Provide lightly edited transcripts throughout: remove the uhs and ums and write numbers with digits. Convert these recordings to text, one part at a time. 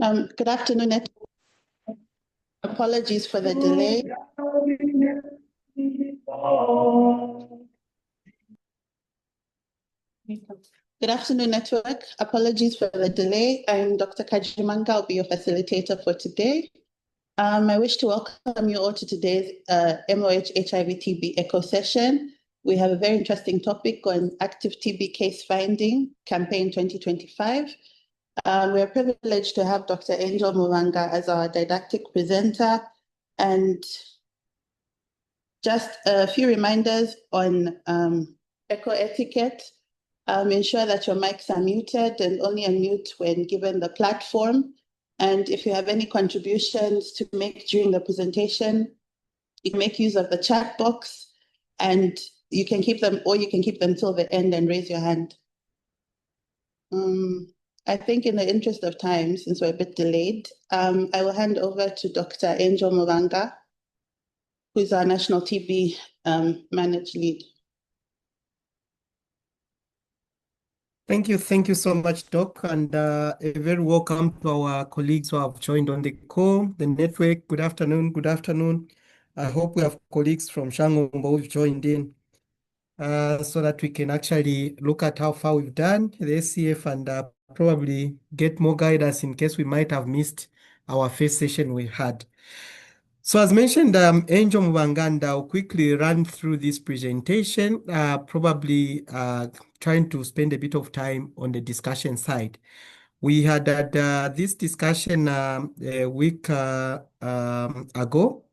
Good afternoon. Apologies for the delay. Good afternoon, network. Apologies for the delay. I'm Dr. Kachimanga. I'll be your facilitator for today. I wish to welcome you all to today's MOH HIV TB echo session. We have a very interesting topic on active TB case finding campaign 2025. We are privileged to have Dr. Angel Mubanga as our didactic presenter, and just a few reminders on echo etiquette. Ensure that your mics are muted and only unmute when given the platform. And if you have any contributions to make during the presentation, you can make use of the chat box, and you can keep them, or you can keep them till the end and raise your hand. I think in the interest of time, since we're a bit delayed, I will hand over to Dr. Angel Mubanga, who is our National TB Managed Lead. Thank you so much, Doc, and a very welcome to our colleagues who have joined on the call, the network. Good afternoon. I hope we have colleagues from Shangombo who've joined in so that we can actually look at how far we've done the SCF and probably get more guidance in case we might have missed our first session we had. So as mentioned, Angel Mubanga, I'll quickly run through this presentation, probably trying to spend a bit of time on the discussion side. We had this discussion a week ago,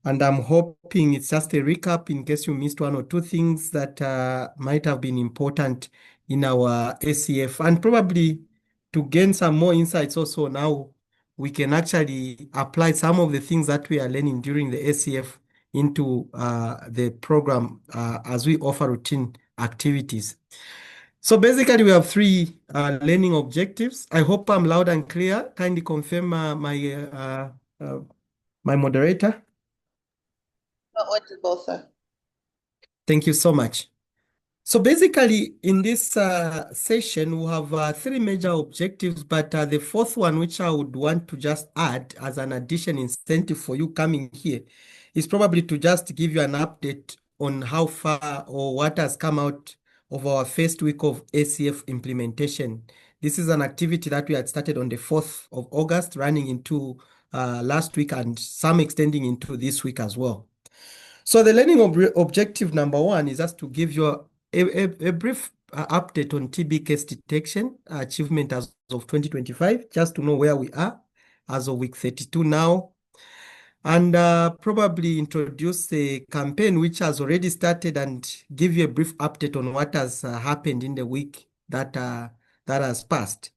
and I'm hoping it's just a recap in case you missed one or two things that might have been important in our SCF, and probably to gain some more insights also now we can actually apply some of the things that we are learning during the SCF into the program as we offer routine activities. So basically we have three learning objectives. I hope I'm loud and clear. Kindly confirm my moderator. Audible, sir. Thank you so much. So basically, in this session, we have three major objectives, but the fourth one, which I would want to just add as an addition incentive for you coming here, is probably to just give you an update on how far or what has come out of our first week of ACF implementation. This is an activity that we had started on the 4th of August, running into last week and some extending into this week as well. So the learning objective number one is just to give you a brief update on TB case detection achievement as of 2025, just to know where we are as of week 32 now, and probably introduce the campaign which has already started and give you a brief update on what has happened in the week that has passed.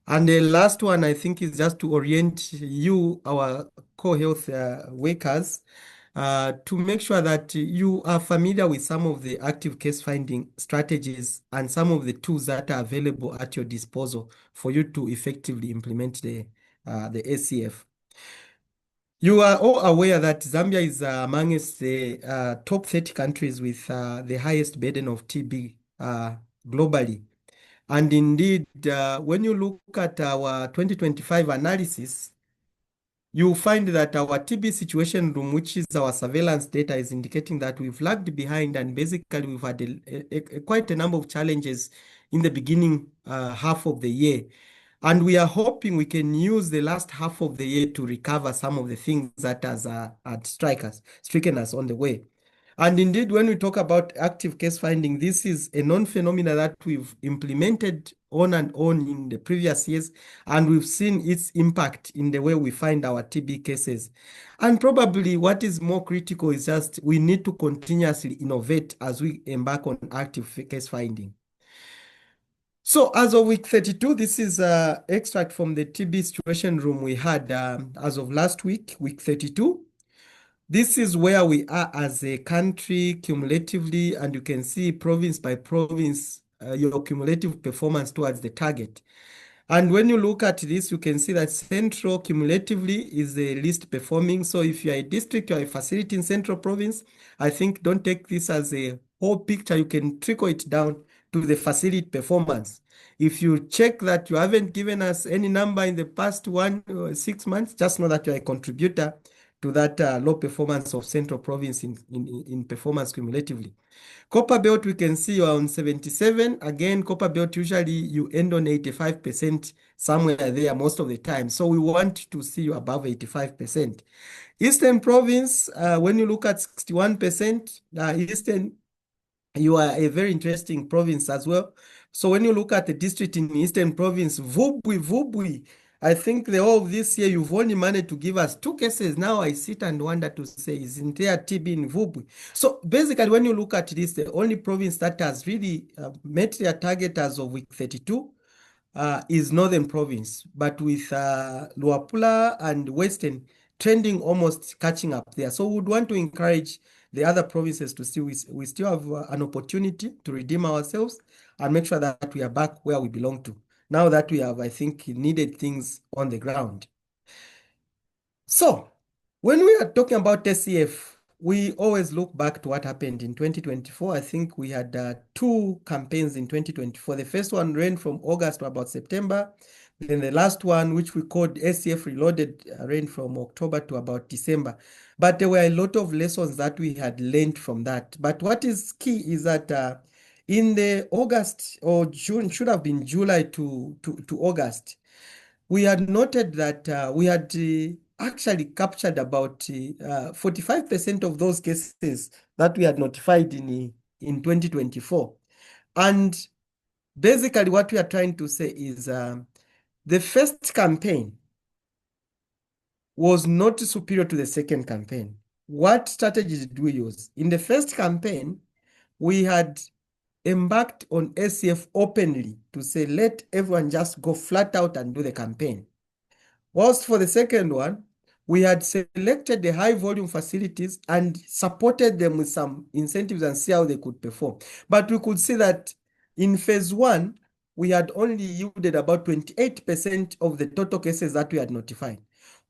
And the last one, I think, is just to orient you, our co-health workers, to make sure that you are familiar with some of the active case finding strategies and some of the tools that are available at your disposal for you to effectively implement the ACF. You are all aware that Zambia is amongst the top 30 countries with the highest burden of TB globally. And indeed, when you look at our 2025 analysis, you'll find that our TB situation room, which is our surveillance data, is indicating that we've lagged behind, and basically we've had quite a number of challenges in the beginning half of the year. And we are hoping we can use the last half of the year to recover some of the things that had stricken us on the way. And indeed, when we talk about active case finding, this is a known phenomenon that we've implemented on and on in the previous years, and we've seen its impact in the way we find our TB cases. And probably what is more critical is just we need to continuously innovate as we embark on active case finding. So as of week 32, this is an extract from the TB situation room we had as of last week, week 32. This is where we are as a country cumulatively, and you can see province by province, your cumulative performance towards the target. And when you look at this, you can see that Central cumulatively is the least performing. So if you're a district or a facility in Central province, I think don't take this as a whole picture. You can trickle it down to the facility performance. If you check that you haven't given us any number in the past 6 months, just know that you are a contributor to that low performance of Central Province in performance cumulatively. Copper Belt, we can see you are on 77. Again, Copper Belt, usually you end on 85% somewhere there most of the time. So we want to see you above 85%. Eastern Province, when you look at 61%, Eastern, you are a very interesting province as well. So when you look at the district in Eastern Province, Vubwi, I think the whole of this year you've only managed to give us 2 cases. Now I sit and wonder to say, isn't there TB in Vubwi? So basically, when you look at this, the only province that has really met their target as of week 32 is Northern Province, but with Luapula and Western trending almost catching up there. So we would want to encourage the other provinces to see we still have an opportunity to redeem ourselves and make sure that we are back where we belong to. Now that we have, I think, needed things on the ground. So when we are talking about SCF, we always look back to what happened in 2024. I think we had 2 campaigns in 2024. The first one ran from August to about September. Then the last one, which we called SCF Reloaded, ran from October to about December. But there were a lot of lessons that we had learned from that. But what is key is that in the August or June, should have been July to August, we had noted that we had actually captured about 45% of those cases that we had notified in 2024. And basically what we are trying to say is the first campaign was not superior to the second campaign. What strategies did we use? In the first campaign, we had embarked on SCF openly to say, let everyone just go flat out and do the campaign. Whilst for the second one, we had selected the high volume facilities and supported them with some incentives and see how they could perform. But we could see that in phase 1, we had only yielded about 28% of the total cases that we had notified.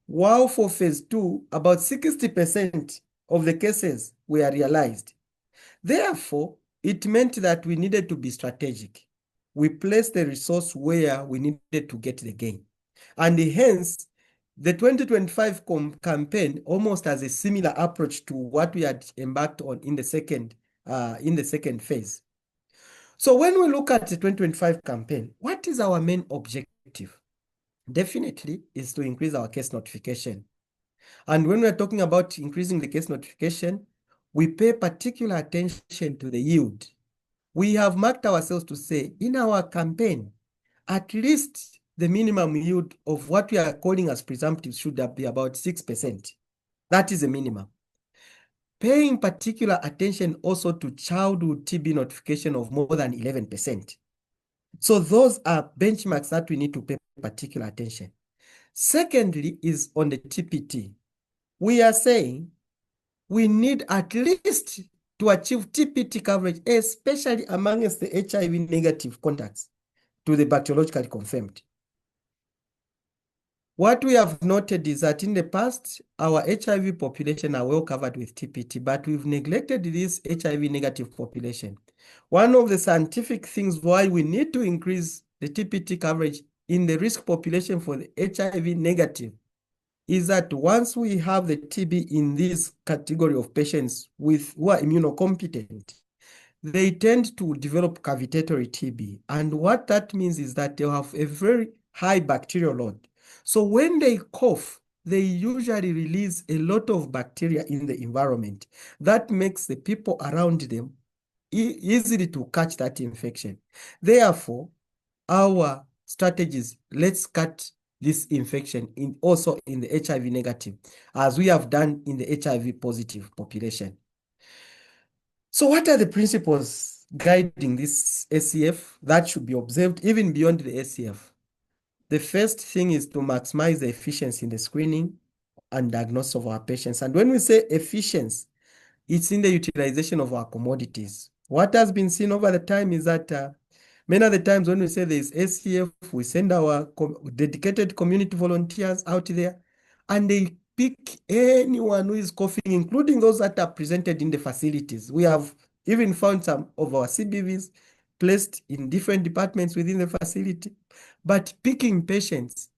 While for phase 2, about 60% of the cases were realized. Therefore, it meant that we needed to be strategic. We placed the resource where we needed to get the gain. And hence, the 2025 campaign almost has a similar approach to what we had embarked on in the second phase. So when we look at the 2025 campaign, what is our main objective? Definitely is to increase our case notification. And when we're talking about increasing the case notification, we pay particular attention to the yield. We have marked ourselves to say in our campaign, at least the minimum yield of what we are calling as presumptive should be about 6%. That is the minimum. Paying particular attention also to childhood TB notification of more than 11%. So those are benchmarks that we need to pay particular attention. Secondly is on the TPT. We are saying we need at least to achieve TPT coverage, especially amongst the HIV negative contacts to the bacteriologically confirmed. What we have noted is that in the past, our HIV population are well covered with TPT, but we've neglected this HIV negative population. One of the scientific things why we need to increase the TPT coverage in the risk population for the HIV negative is that once we have the TB in this category of patients who are immunocompetent, they tend to develop cavitatory TB. And what that means is that they have a very high bacterial load. So when they cough, they usually release a lot of bacteria in the environment. That makes the people around them easily to catch that infection. Therefore, our strategies, let's cut this infection also in the HIV negative, as we have done in the HIV positive population. So what are the principles guiding this SCF that should be observed even beyond the SCF? The first thing is to maximize the efficiency in the screening and diagnosis of our patients. And when we say efficiency, it's in the utilization of our commodities. What has been seen over the time is that many of the times when we say there is SCF, we send our dedicated community volunteers out there and they pick anyone who is coughing, including those that are presented in the facilities. We have even found some of our CBVs placed in different departments within the facility, but picking patients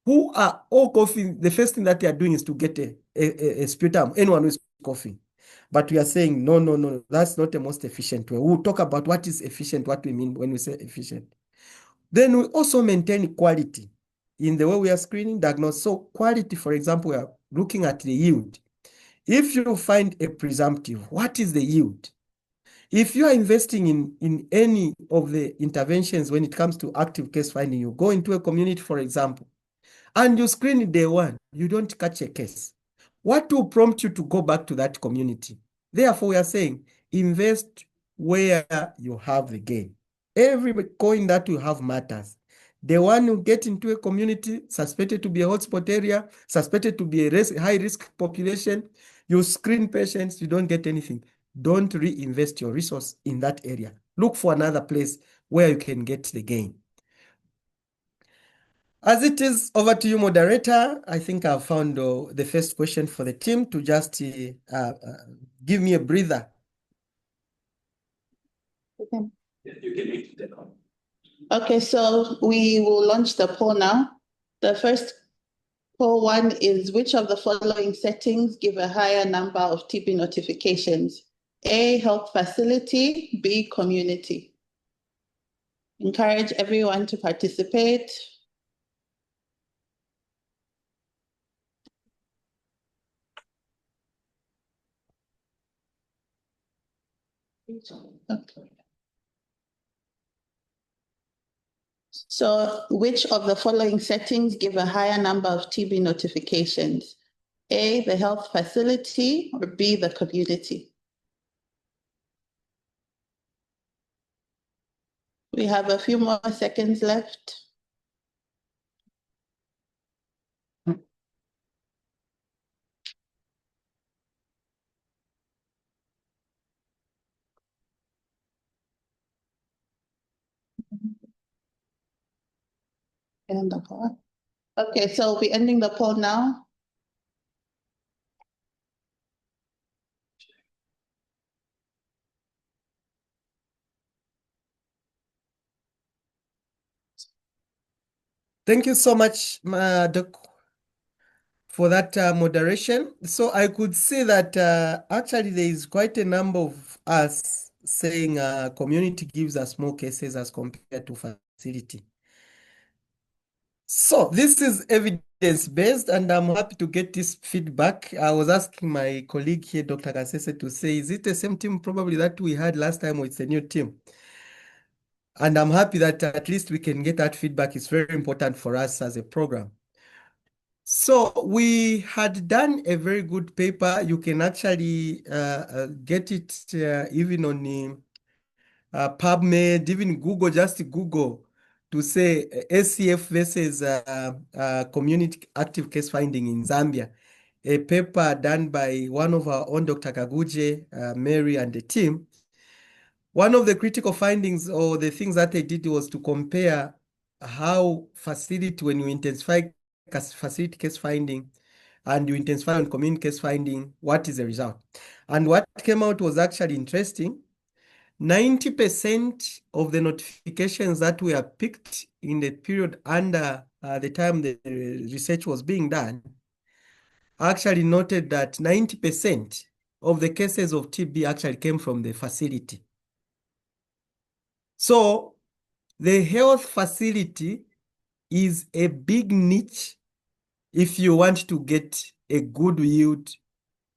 who are all coughing. The first thing that they are doing is to get a sputum, anyone who is coughing. But we are saying, no, no, no, that's not the most efficient way. We'll talk about what is efficient, what we mean when we say efficient. Then we also maintain quality in the way we are screening, diagnose. So quality, for example, we are looking at the yield. If you find a presumptive, what is the yield? If you are investing in any of the interventions when it comes to active case finding, you go into a community, for example, and you screen day one, you don't catch a case. What will prompt you to go back to that community? Therefore, we are saying invest where you have the gain. Every coin that you have matters. The one you get into a community suspected to be a hotspot area, suspected to be a high-risk population, you screen patients, you don't get anything. Don't reinvest your resource in that area. Look for another place where you can get the gain. As it is, over to you, moderator. I think I've found the first question for the team to just give me a breather. Okay. Okay, so we will launch the poll now. The first poll one is, which of the following settings give a higher number of TB notifications? A, health facility, B, community. Encourage everyone to participate. Okay. So which of the following settings give a higher number of TB notifications? A, the health facility, or B, the community? We have a few more seconds left. End the poll. Okay, so we'll be ending the poll now. Thank you so much, Doc, for that moderation. So I could see that actually there is quite a number of us saying community gives us more cases as compared to facility. So this is evidence-based, and I'm happy to get this feedback. I was asking my colleague here, Dr. Kasese, to say, is it the same team probably that we had last time, or it's a new team? And I'm happy that at least we can get that feedback. It's very important for us as a program. So we had done a very good paper. You can actually get it even on PubMed, even Google, just Google to say SCF versus community active case finding in Zambia. A paper done by one of our own, Dr. Kaguje, Mary, and the team. One of the critical findings or the things that they did was to compare how facility, when you intensify facility case finding and you intensify on community case finding, what is the result? And what came out was actually interesting. 90% of the notifications that were picked in the period under the time the research was being done actually noted that 90% of the cases of TB actually came from the facility. So the health facility is a big niche if you want to get a good yield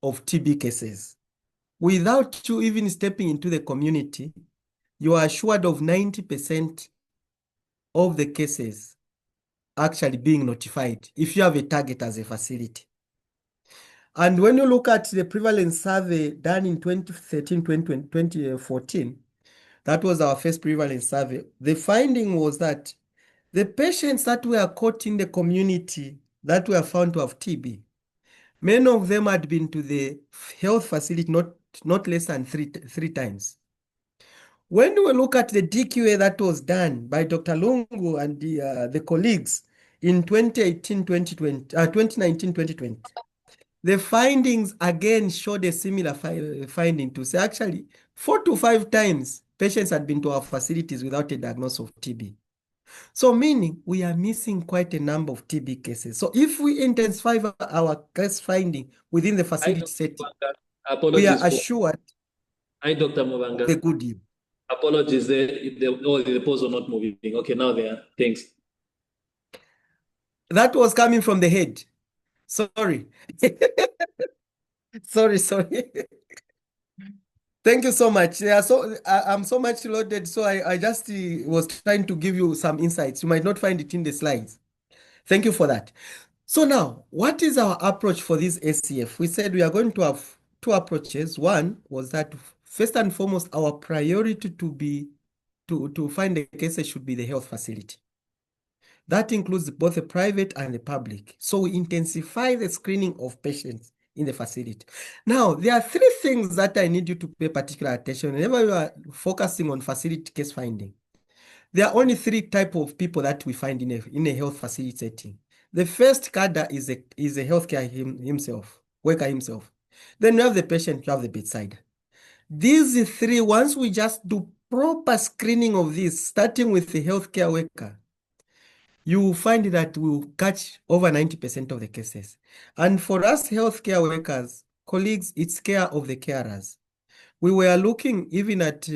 of TB cases. Without you even stepping into the community, you are assured of 90% of the cases actually being notified if you have a target as a facility. And when you look at the prevalence survey done in 2013, 2014, that was our first prevalence survey. The finding was that the patients that were caught in the community that were found to have TB, many of them had been to the health facility not less than three times. When we look at the DQA that was done by Dr. Lungu and the colleagues in 2019, 2020, the findings again showed a similar finding to say actually 4 to 5 times patients had been to our facilities without a diagnosis of TB. So meaning we are missing quite a number of TB cases. So if we intensify our case finding within the facility setting, we are assured Dr. Mubanga. the good yield. Apologies, the polls are not moving. Okay, now they are. Thanks. That was coming from the head. Sorry. sorry. Thank you so much. Yeah, so I'm so much loaded, so I just was trying to give you some insights. You might not find it in the slides. Thank you for that. So now, what is our approach for this SCF? We said we are going to have two approaches. One was that first and foremost, our priority to find the cases should be the health facility. That includes both the private and the public. So we intensify the screening of patients in the facility. Now, there are three things that I need you to pay particular attention whenever you are focusing on facility case finding. There are only three types of people that we find in a health facility setting. The first cadre is a healthcare worker himself. Then you have the patient, you have the bedside. These three, once we just do proper screening of this, starting with the healthcare worker, you will find that we will catch over 90% of the cases. And for us healthcare workers, colleagues, it's care of the carers. We were looking even at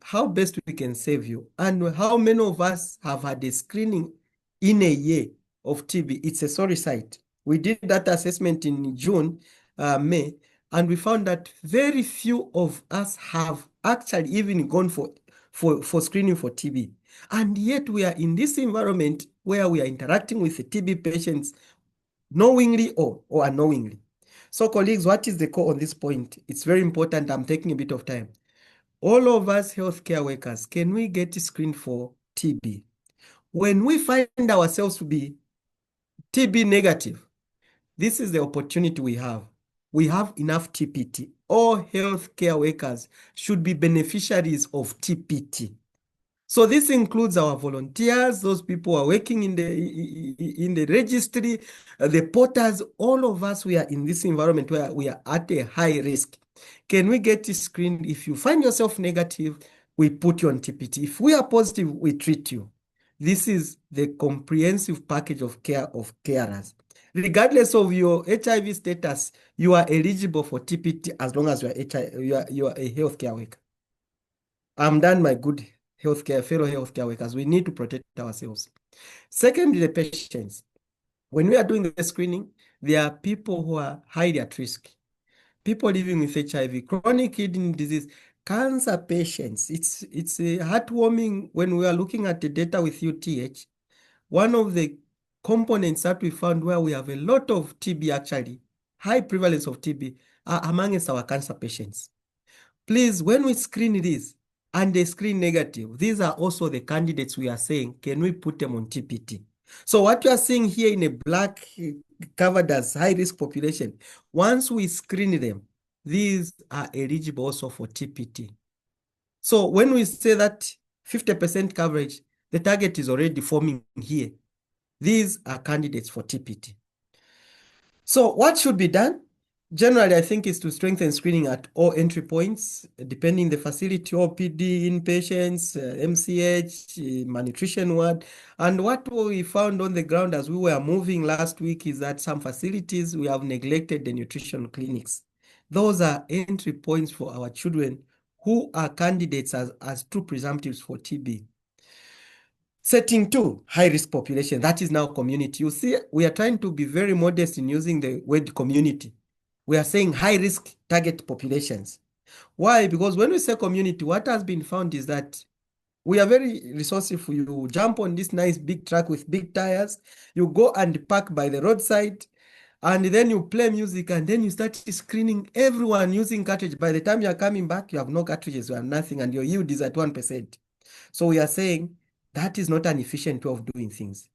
how best we can save you and how many of us have had a screening in a year of TB. It's a sorry sight. We did that assessment in June, May, and we found that very few of us have actually even gone for screening for TB. And yet we are in this environment where we are interacting with the TB patients knowingly or unknowingly. So colleagues, what is the core on this point? It's very important. I'm taking a bit of time. All of us healthcare workers, can we get screened for TB? When we find ourselves to be TB negative, this is the opportunity we have. We have enough TPT. All healthcare workers should be beneficiaries of TPT. So this includes our volunteers, those people who are working in the registry, the porters. All of us, we are in this environment where we are at a high risk. Can we get screened? If you find yourself negative, we put you on TPT. If we are positive, we treat you. This is the comprehensive package of care of carers. Regardless of your HIV status, you are eligible for TPT as long as you are a healthcare worker. I'm done, my good fellow healthcare workers. We need to protect ourselves. Secondly, the patients. When we are doing the screening, there are people who are highly at risk. People living with HIV, chronic kidney disease, cancer patients. It's heartwarming when we are looking at the data with UTH. One of the components that we found where we have a lot of TB actually, high prevalence of TB, are amongst our cancer patients. Please, when we screen this, and they screen negative, these are also the candidates we are saying, can we put them on TPT? So what you are seeing here in a black covered as high risk population, once we screen them, these are eligible also for TPT. So when we say that 50% coverage, the target is already forming here. These are candidates for TPT. So what should be done? Generally, I think is to strengthen screening at all entry points, depending the facility, OPD, inpatients, MCH, malnutrition ward. And what we found on the ground as we were moving last week is that some facilities, we have neglected the nutrition clinics. Those are entry points for our children who are candidates as true presumptives for TB. Setting 2, high-risk population, that is now community. You see, we are trying to be very modest in using the word community. We are saying high-risk target populations. Why? Because when we say community, what has been found is that we are very resourceful. You jump on this nice big truck with big tires, you go and park by the roadside, and then you play music, and then you start screening everyone using cartridge. By the time you are coming back, you have no cartridges, you have nothing, and your yield is at 1%. So we are saying that is not an efficient way of doing things.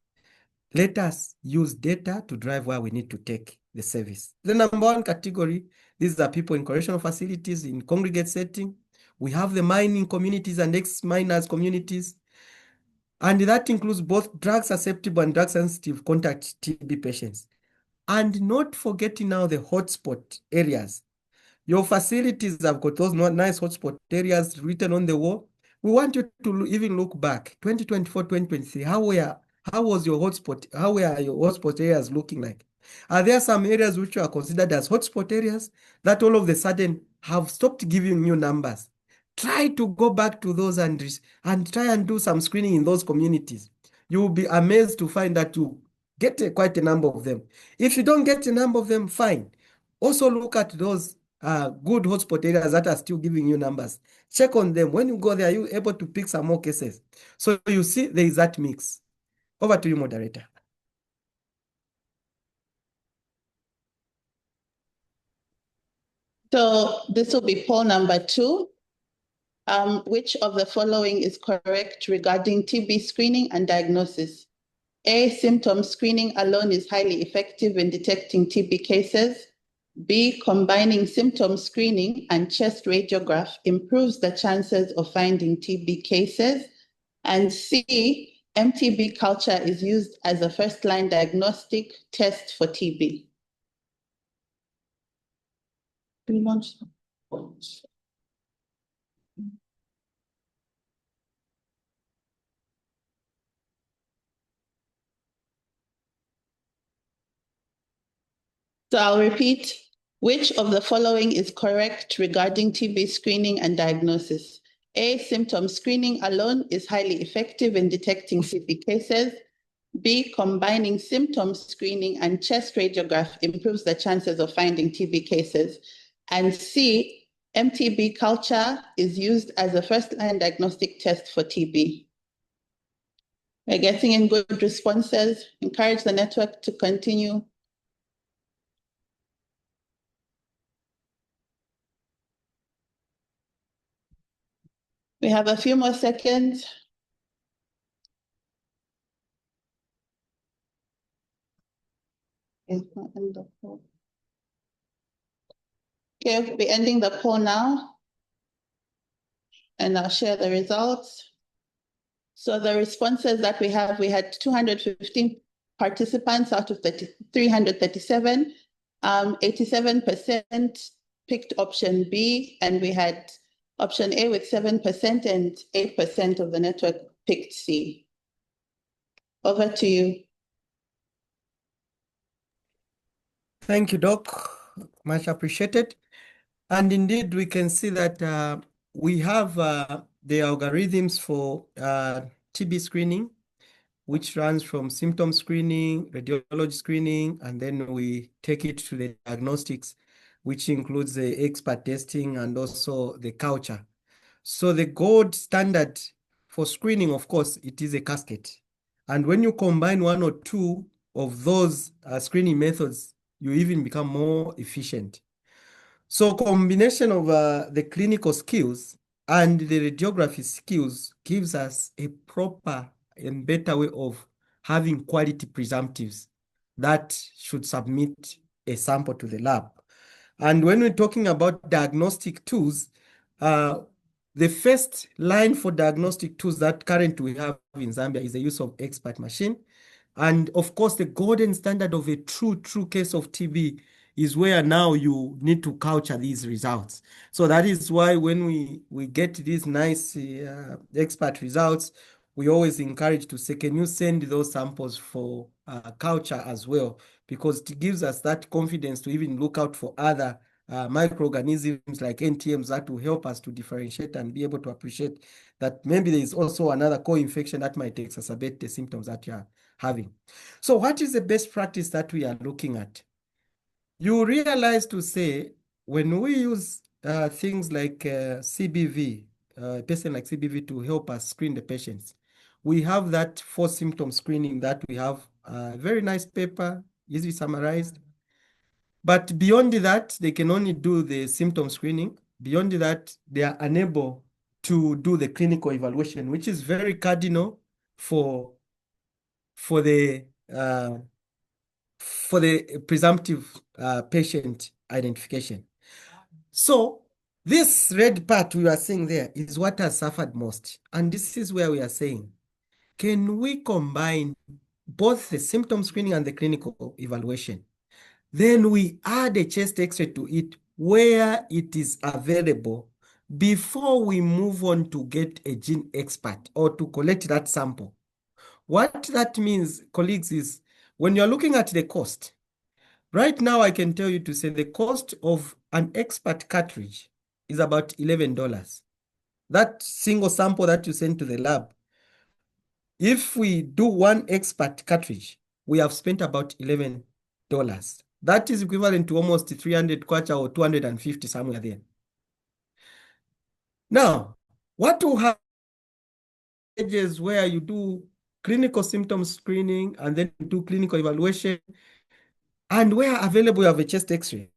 Let us use data to drive where we need to take the service. The number one category, these are people in correctional facilities, in congregate setting. We have the mining communities and ex-miners communities. And that includes both drug susceptible and drug sensitive contact TB patients. And not forgetting now the hotspot areas. Your facilities have got those nice hotspot areas written on the wall. we want you to even look back, 2024, 2023, how was your hotspot, how were your hotspot areas looking like? Are there some areas which are considered as hotspot areas that all of a sudden have stopped giving you numbers? Try to go back to those and try and do some screening in those communities. You will be amazed to find that you get quite a number of them. If you don't get a number of them, fine. Also look at those good hotspot areas that are still giving you numbers. Check on them. When you go there, you're able to pick some more cases. So you see there is that mix. Over to you, moderator. So this will be poll number 2. Which of the following is correct regarding TB screening and diagnosis? A, symptom screening alone is highly effective in detecting TB cases. B, combining symptom screening and chest radiograph improves the chances of finding TB cases. And C, MTB culture is used as a first-line diagnostic test for TB. So I'll repeat, which of the following is correct regarding TB screening and diagnosis? A, symptom screening alone is highly effective in detecting TB cases. B, combining symptom screening and chest radiograph improves the chances of finding TB cases. And C, MTB culture is used as a first-line diagnostic test for TB. We're getting in good responses. Encourage the network to continue. We have a few more seconds. Okay, we'll be ending the poll now. And I'll share the results. So the responses that we had 215 participants out of 337. 87% picked option B, and we had option A with 7% and 8% of the network picked C. Over to you. Thank you, Doc. Much appreciated. And indeed, we can see that we have the algorithms for TB screening, which runs from symptom screening, radiology screening, and then we take it to the diagnostics, which includes the expert testing and also the culture. So the gold standard for screening, of course, it is a casket. And when you combine one or two of those screening methods, you even become more efficient. So combination of the clinical skills and the radiography skills gives us a proper and better way of having quality presumptives that should submit a sample to the lab. And when we're talking about diagnostic tools, the first line for diagnostic tools that currently we have in Zambia is the use of expert machine. And of course, the golden standard of a true case of TB is where now you need to culture these results. So that is why when we get these nice expert results, we always encourage to say, can you send those samples for culture as well? Because it gives us that confidence to even look out for other microorganisms like NTMs that will help us to differentiate and be able to appreciate that maybe there is also another co-infection that might exacerbate the symptoms that you are having. So what is the best practice that we are looking at? You realize to say, when we use things like CBV, a person like CBV to help us screen the patients, we have that 4 symptom screening that we have, very nice paper, easily summarized. But beyond that, they can only do the symptom screening. Beyond that, they are unable to do the clinical evaluation, which is very cardinal for the presumptive patient identification. So this red part we are seeing there is what has suffered most. And this is where we are saying, can we combine both the symptom screening and the clinical evaluation? Then we add a chest X-ray to it where it is available before we move on to get a gene expert or to collect that sample. What that means, colleagues, is when you're looking at the cost, right now I can tell you to say the cost of an expert cartridge is about $11. That single sample that you send to the lab, if we do one expert cartridge, we have spent about $11. That is equivalent to almost 300 kwacha or 250 somewhere there. Now, what will happen is where you do clinical symptom screening and then you do clinical evaluation, and where available you have a chest x-ray.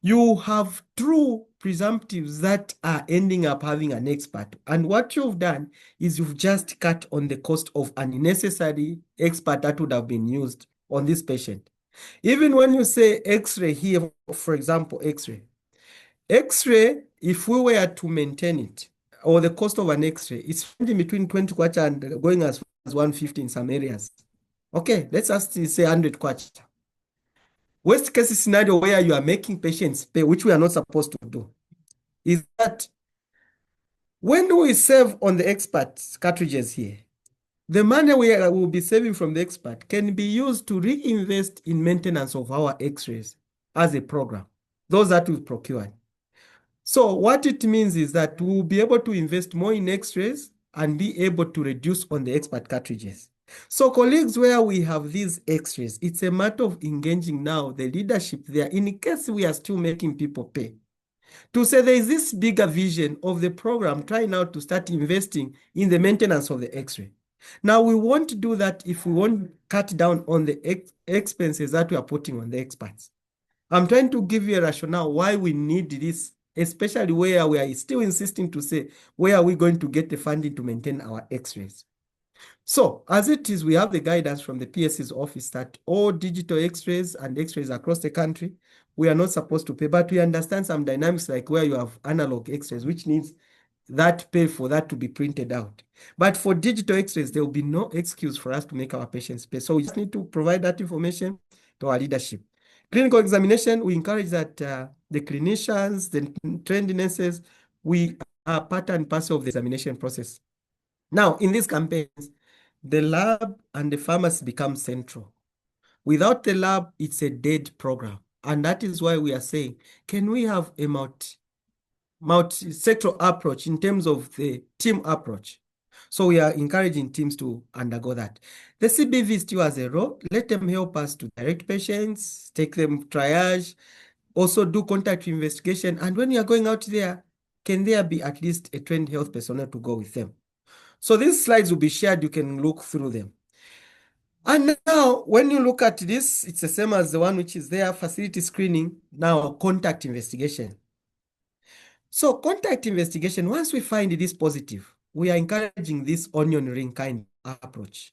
You have true presumptives that are ending up having an expert. And what you've done is you've just cut on the cost of an unnecessary expert that would have been used on this patient. Even when you say x-ray here, for example, x-ray, if we were to maintain it, or the cost of an x-ray, it's ranging between 20 kwacha and going as far as 150 in some areas. Okay, let's just say 100 kwacha. Worst case scenario where you are making patients pay, which we are not supposed to do, is that when we save on the expert cartridges here, the money we will be saving from the expert can be used to reinvest in maintenance of our x-rays as a program, those that we've procured. So what it means is that we will be able to invest more in x-rays and be able to reduce on the expert cartridges. So colleagues, where we have these x-rays, it's a matter of engaging now the leadership there in case we are still making people pay. To say there is this bigger vision of the program, try now to start investing in the maintenance of the x-ray. Now, we won't do that if we won't cut down on the expenses that we are putting on the experts. I'm trying to give you a rationale why we need this, especially where we are still insisting to say, where are we going to get the funding to maintain our x-rays? So, as it is, we have the guidance from the PSC's office that all digital x-rays and x-rays across the country, we are not supposed to pay, but we understand some dynamics like where you have analog x-rays, which needs that pay for that to be printed out. But for digital x-rays, there will be no excuse for us to make our patients pay. So we just need to provide that information to our leadership. Clinical examination, we encourage that the clinicians, the trained nurses, we are part and parcel of the examination process. Now, in these campaigns, the lab and the pharmacy become central. Without the lab, it's a dead program. And that is why we are saying, can we have a multi-sectoral approach in terms of the team approach? So we are encouraging teams to undergo that. The CBV still has a role. Let them help us to direct patients, take them triage, also do contact investigation. And when you are going out there, can there be at least a trained health personnel to go with them? So these slides will be shared. You can look through them. And now, when you look at this, it's the same as the one which is there, facility screening, now contact investigation. So contact investigation, once we find it is positive, we are encouraging this onion ring kind of approach.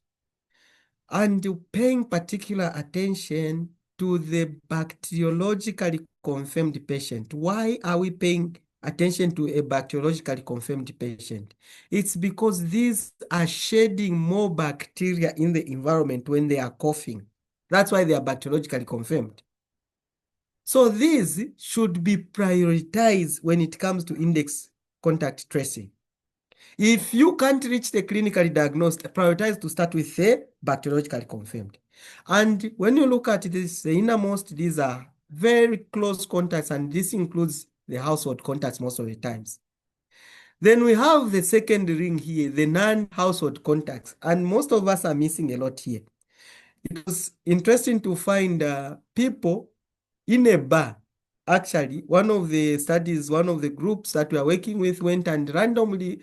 And paying particular attention to the bacteriologically confirmed patient. Why are we paying attention to a bacteriologically confirmed patient? It's because these are shedding more bacteria in the environment when they are coughing. That's why they are bacteriologically confirmed. So these should be prioritized when it comes to index contact tracing. If you can't reach the clinically diagnosed, prioritize to start with the bacteriologically confirmed. And when you look at this, the innermost, these are very close contacts, and this includes the household contacts most of the times. Then we have the second ring here, the non-household contacts, and most of us are missing a lot here. It was interesting to find people in a bar. Actually, one of the studies, one of the groups that we are working with went and randomly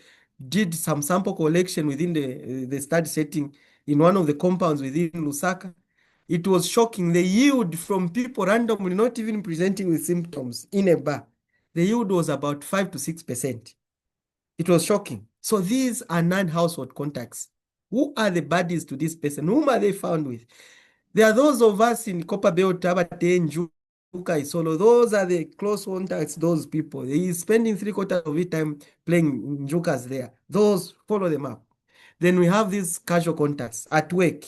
did some sample collection within the study setting in one of the compounds within Lusaka. It was shocking. The yield from people randomly not even presenting with symptoms in a bar, the yield was about 5 to 6%. It was shocking. So these are non-household contacts. Who are the buddies to this person? Whom are they found with? There are those of us in Copperbelt, Tabate, Njuka, Isolo. Those are the close contacts, those people. He is spending 3/4 of his time playing Njukas there. Those, follow them up. Then we have these casual contacts at work.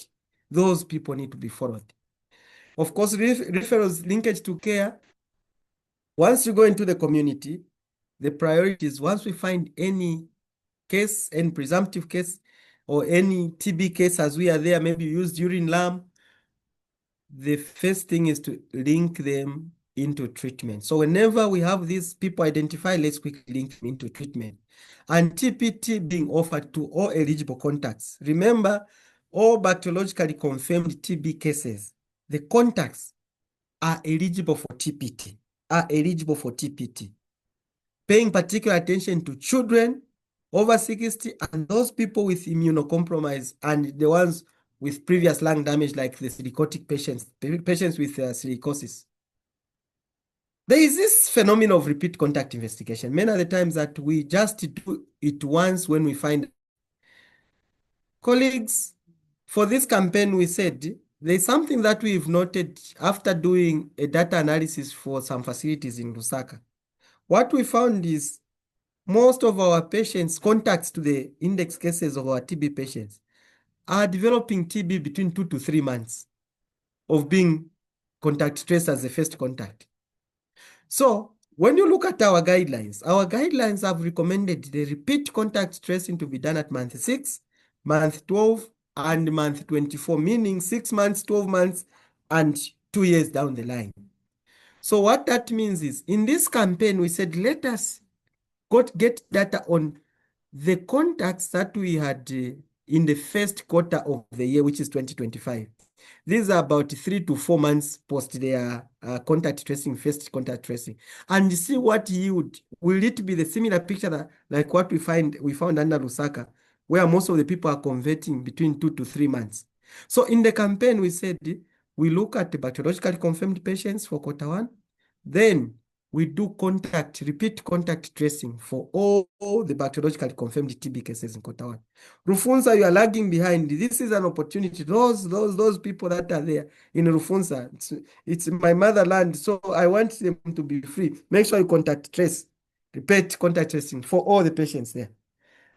Those people need to be followed. Of course, referrals linkage to care. Once you go into the community, the priority is once we find any case, any presumptive case, or any TB case as we are there, maybe used urine lamp, the first thing is to link them into treatment. So whenever we have these people identified, let's quickly link them into treatment. And TPT being offered to all eligible contacts. Remember, all bacteriologically confirmed TB cases, the contacts are eligible for TPT, Paying particular attention to children over 60 and those people with immunocompromise and the ones with previous lung damage like the silicotic patients with silicosis. There is this phenomenon of repeat contact investigation. Many of the times that we just do it once when we find. Colleagues, for this campaign, we said there's something that we've noted after doing a data analysis for some facilities in Lusaka. What we found is most of our patients, contacts to the index cases of our TB patients, are developing TB between 2 to 3 months of being contact traced as the first contact. So when you look at our guidelines have recommended the repeat contact tracing to be done at month 6, month 12, and month 24, meaning 6 months, 12 months, and 2 years down the line. So what that means is, in this campaign, we said, let us get data on the contacts that we had in the first quarter of the year, which is 2025. These are about 3 to 4 months post their contact tracing, first contact tracing, and see what yield. Will it be the similar picture that, like what we found under Lusaka, where most of the people are converting between 2 to 3 months? So in the campaign, we said we look at the bacteriologically confirmed patients for quarter 1, then we do repeat contact tracing for all the bacteriologically confirmed TB cases in quarter 1. Rufunza, you are lagging behind. This is an opportunity. Those people that are there in Rufunza, it's my motherland, so I want them to be free. Make sure you repeat contact tracing for all the patients there.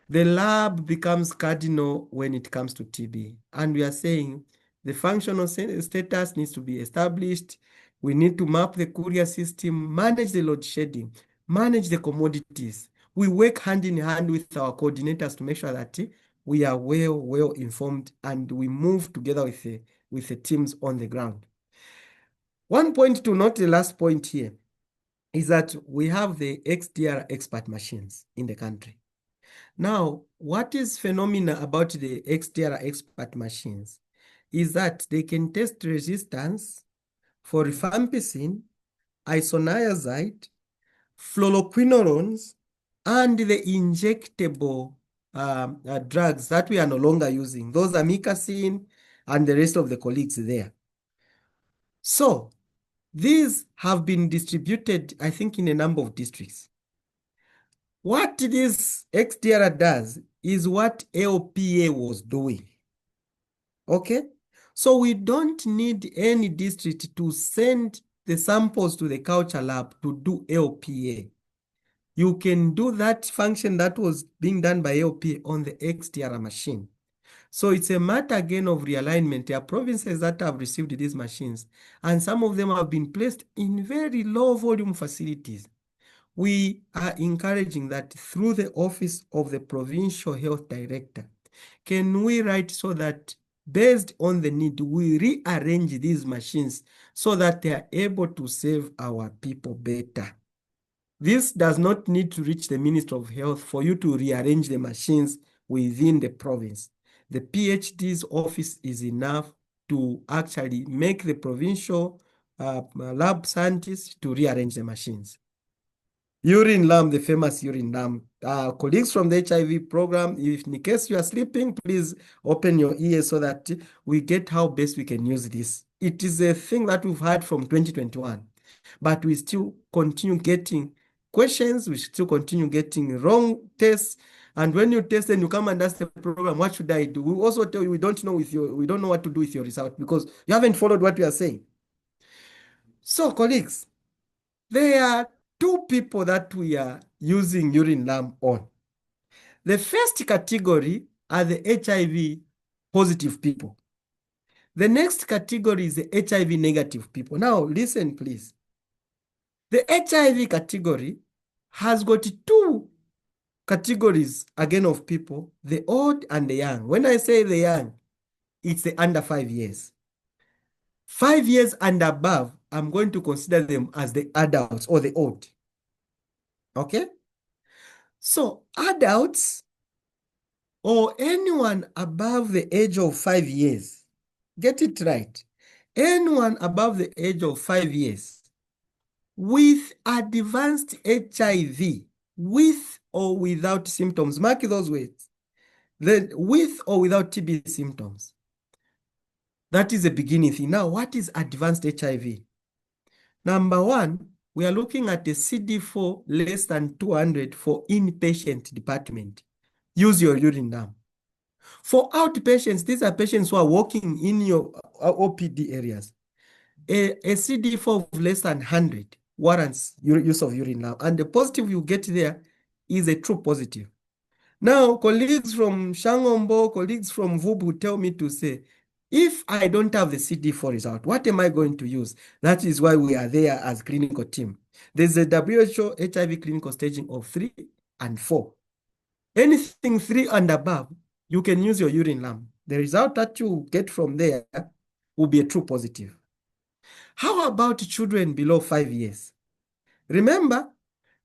The lab becomes cardinal when it comes to TB, and we are saying the functional status needs to be established. We need to map the courier system, manage the load shedding, manage the commodities. We work hand in hand with our coordinators to make sure that we are well informed and we move together with the teams on the ground. One point to note, the last point here, is that we have the XDR expert machines in the country. Now, what is phenomenal about the XDR expert machines is that they can test resistance for rifampicin, isoniazid, fluoroquinolones, and the injectable drugs that we are no longer using. Those are amikacin and the rest of the colleagues there. So these have been distributed, I think, in a number of districts. What this XDR does is what LPA was doing. Okay? So we don't need any district to send the samples to the culture lab to do LPA. You can do that function that was being done by LPA on the XDR machine. So it's a matter again of realignment. There are provinces that have received these machines, and some of them have been placed in very low volume facilities. We are encouraging that through the office of the provincial health director, can we write so that based on the need, we rearrange these machines so that they are able to serve our people better. This does not need to reach the Minister of Health for you to rearrange the machines within the province. The PhD's office is enough to actually make the provincial lab scientists to rearrange the machines. Urine lamp, the famous urine lamp. Colleagues from the HIV program, if in case you are sleeping, please open your ears so that we get how best we can use this. It is a thing that we've had from 2021, but we still continue getting questions, we still continue getting wrong tests. And when you test and you come and ask the program, what should I do? We also tell you we don't know what to do with your result because you haven't followed what we are saying. So, colleagues, there are 2 people that we are using urine lamp on. The first category are the HIV positive people. The next category is the HIV negative people. Now, listen, please. The HIV category has got two categories again of people, the old and the young. When I say the young, it's the under 5 years. 5 years and above, I'm going to consider them as the adults or the old. Okay? So adults or anyone above the age of 5 years, get it right. Anyone above the age of 5 years with advanced HIV, with or without symptoms, mark those words. Then with or without TB symptoms. That is the beginning thing. Now, what is advanced HIV? Number one, we are looking at a CD4 less than 200 for inpatient department. Use your urine now. For outpatients, these are patients who are walking in your OPD areas. A CD4 of less than 100 warrants use of urine now. And the positive you get there is a true positive. Now, colleagues from Shangombo, colleagues from VUB will tell me to say, if I don't have the CD4 result, what am I going to use? That is why we are there as clinical team. There's a WHO HIV clinical staging of 3 and 4. Anything 3 and above, you can use your urine lamp. The result that you get from there will be a true positive. How about children below 5 years? Remember,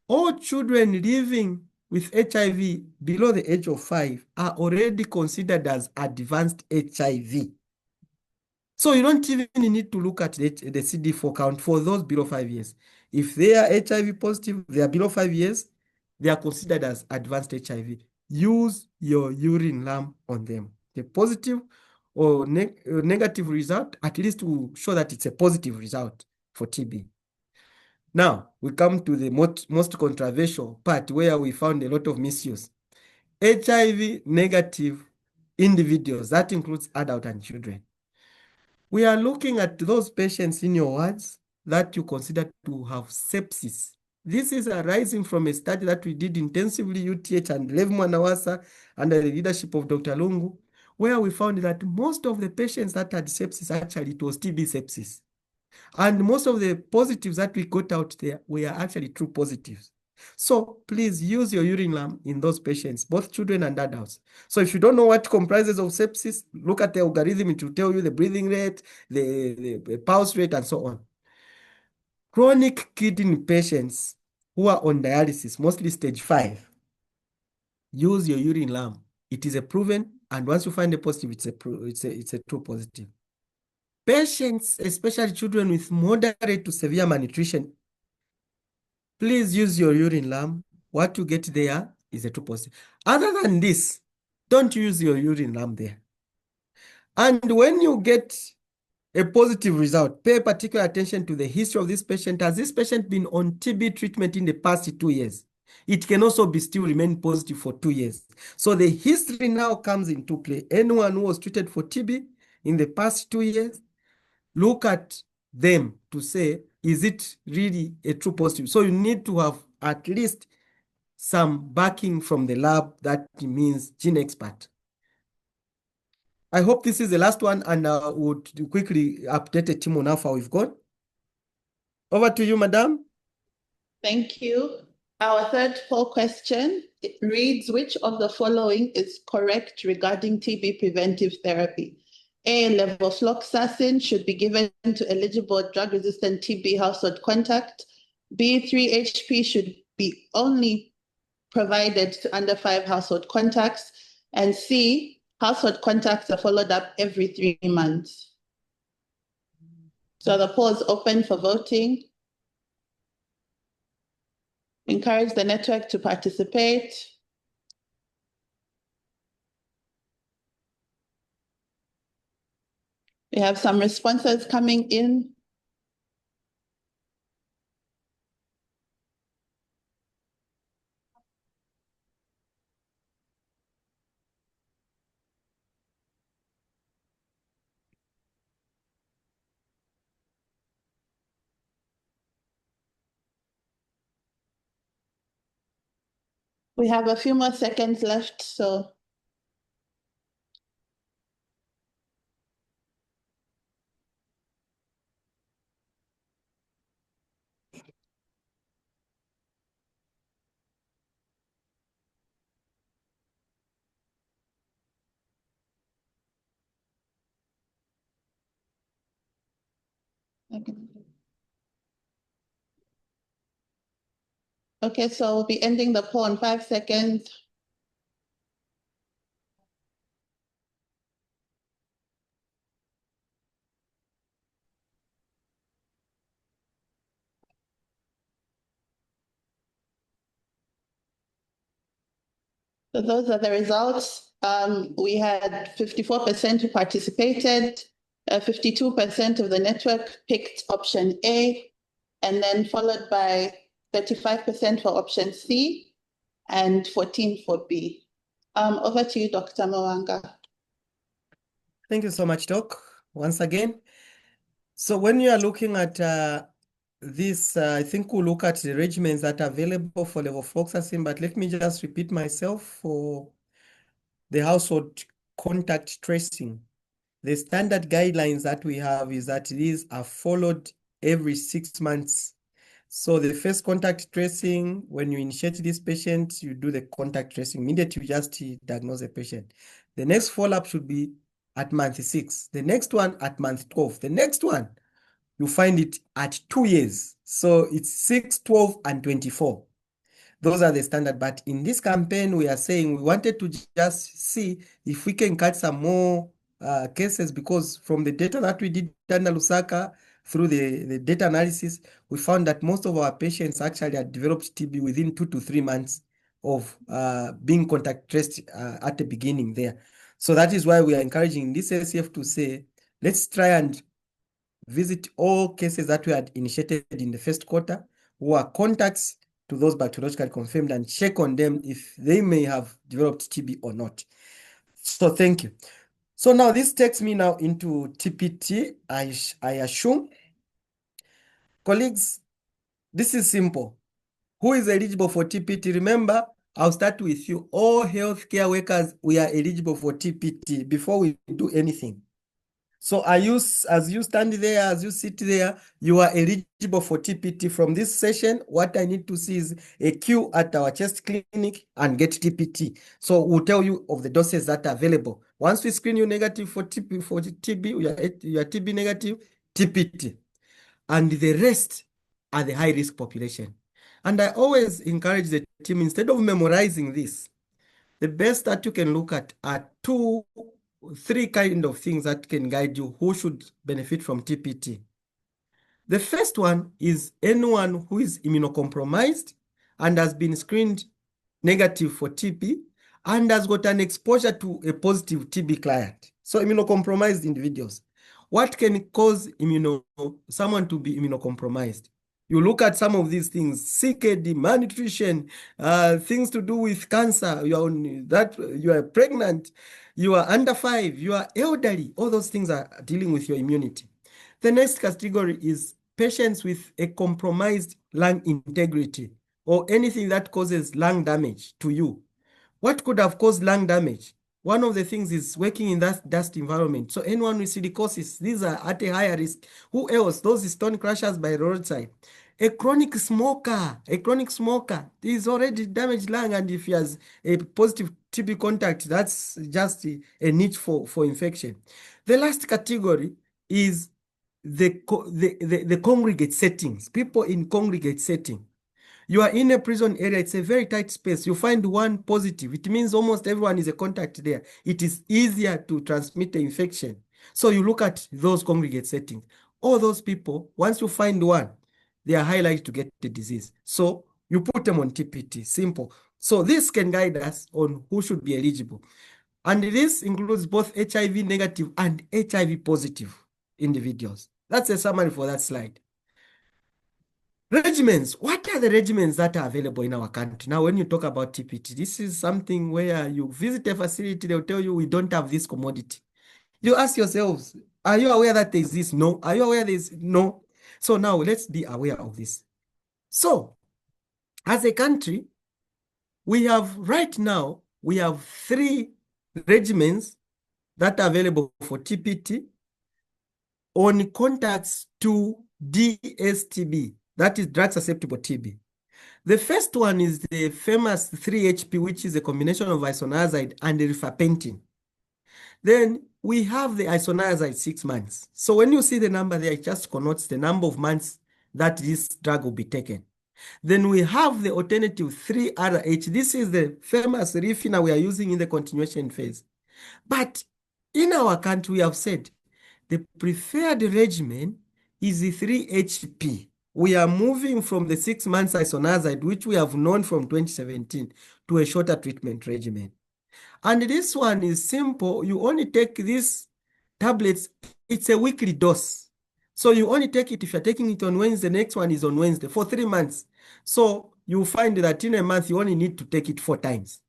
all children living with HIV below the age of 5 are already considered as advanced HIV. So you don't even need to look at the CD4 count for those below 5 years. If they are HIV positive, they are below 5 years, they are considered as advanced HIV. Use your urine lamp on them. The positive or negative result, at least to show that it's a positive result for TB. Now, we come to the most controversial part where we found a lot of misuse. HIV negative individuals, that includes adults and children. We are looking at those patients in your wards that you consider to have sepsis. This is arising from a study that we did intensively, UTH and Lev Mwanawasa, under the leadership of Dr. Lungu, where we found that most of the patients that had sepsis, actually it was TB sepsis. And most of the positives that we got out there were actually true positives. So please use your urine lamp in those patients, both children and adults. So if you don't know what comprises of sepsis, look at the algorithm. It will tell you the breathing rate, the pulse rate, and so on. Chronic kidney patients who are on dialysis, mostly stage 5, use your urine lamp. It is a proven, and once you find a positive, it's a true positive. Patients, especially children with moderate to severe malnutrition, please use your urine lamp. What you get there is a true positive. Other than this, don't use your urine lamp there. And when you get a positive result, pay particular attention to the history of this patient. Has this patient been on TB treatment in the past 2 years? It can also be still remain positive for 2 years. So the history now comes into play. Anyone who was treated for TB in the past 2 years, look at them to say, is it really a true positive? So you need to have at least some backing from the lab, that means gene expert. I hope this is the last one, and I would quickly update the team on how far we've gone. Over to you, madam. Thank you. Our third poll question, it reads, which of the following is correct regarding TB preventive therapy? A, levofloxacin should be given to eligible drug-resistant TB household contact. B, 3-HP should be only provided to under 5 household contacts. And C, household contacts are followed up every 3 months. So the poll is open for voting. Encourage the network to participate. We have some responses coming in. We have a few more seconds left, so. Okay, so we'll be ending the poll in 5 seconds. So those are the results. We had 54% who participated, 52% of the network picked option A, and then followed by 35% for option C and 14 for B. Over to you, Dr. Mubanga. Thank you so much, Doc, once again. So when you are looking at this, I think we'll look at the regimens that are available for levofloxacin, but let me just repeat myself for the household contact tracing. The standard guidelines that we have is that these are followed every 6 months. So the first contact tracing, when you initiate this patient, you do the contact tracing. Immediately you just diagnose the patient. The next follow-up should be at month 6. The next one at month 12. The next one, you find it at 2 years. So it's 6, 12, and 24. Those are the standard. But in this campaign, we are saying we wanted to just see if we can catch some more cases, because from the data that we did under Lusaka, through the data analysis, we found that most of our patients actually had developed TB within 2 to 3 months of being contact traced at the beginning there. So that is why we are encouraging this SCF to say, let's try and visit all cases that we had initiated in the first quarter who are contacts to those bacteriologically confirmed and check on them if they may have developed TB or not. So thank you. So now this takes me now into TPT, I assume. Colleagues, this is simple. Who is eligible for TPT? Remember, I'll start with you. All healthcare workers, we are eligible for TPT before we do anything. So as you stand there, as you sit there, you are eligible for TPT. From this session, what I need to see is a queue at our chest clinic and get TPT. So we'll tell you of the doses that are available. Once we screen you negative for TB, you are TB negative, TPT. And the rest are the high-risk population. And I always encourage the team, instead of memorizing this, the best that you can look at are 2, 3 kind of things that can guide you who should benefit from TPT. The first one is anyone who is immunocompromised and has been screened negative for TB and has got an exposure to a positive TB client. So immunocompromised individuals. What can cause someone to be immunocompromised? You look at some of these things: CKD, malnutrition, things to do with cancer, you are pregnant, you are under 5, you are elderly. All those things are dealing with your immunity. The next category is patients with a compromised lung integrity or anything that causes lung damage to you. What could have caused lung damage? One of the things is working in that dust environment. So anyone with silicosis, these are at a higher risk. Who else? Those stone crushers by the roadside. A chronic smoker is already damaged lung, and if he has a positive TB contact, that's just a niche for infection. The last category is the congregate settings, people in congregate setting. You are in a prison area, it's a very tight space. You find one positive, it means almost everyone is a contact there. It is easier to transmit the infection. So you look at those congregate settings. All those people, once you find one, they are high likely to get the disease. So you put them on TPT, simple. So this can guide us on who should be eligible. And this includes both HIV negative and HIV positive individuals. That's a summary for that slide. Regimens. What are the regimens that are available in our country? Now, when you talk about TPT, this is something where you visit a facility, they'll tell you we don't have this commodity. You ask yourselves, are you aware that there is this? No. Are you aware there is? No. So now let's be aware of this. So, as a country, we have 3 regimens that are available for TPT on contacts to DSTB. That is drug susceptible TB. The first one is the famous 3HP, which is a combination of isoniazid and rifampicin. Then we have the isoniazid 6 months. So when you see the number there, it just connotes the number of months that this drug will be taken. Then we have the alternative 3RH. This is the famous Rifina we are using in the continuation phase. But in our country, we have said the preferred regimen is the 3HP. We are moving from the 6 months isoniazid, which we have known from 2017, to a shorter treatment regimen. And this one is simple. You only take these tablets. It's a weekly dose. So you only take it if you're taking it on Wednesday. The next one is on Wednesday for 3 months. So you find that in a month, you only need to take it 4 times.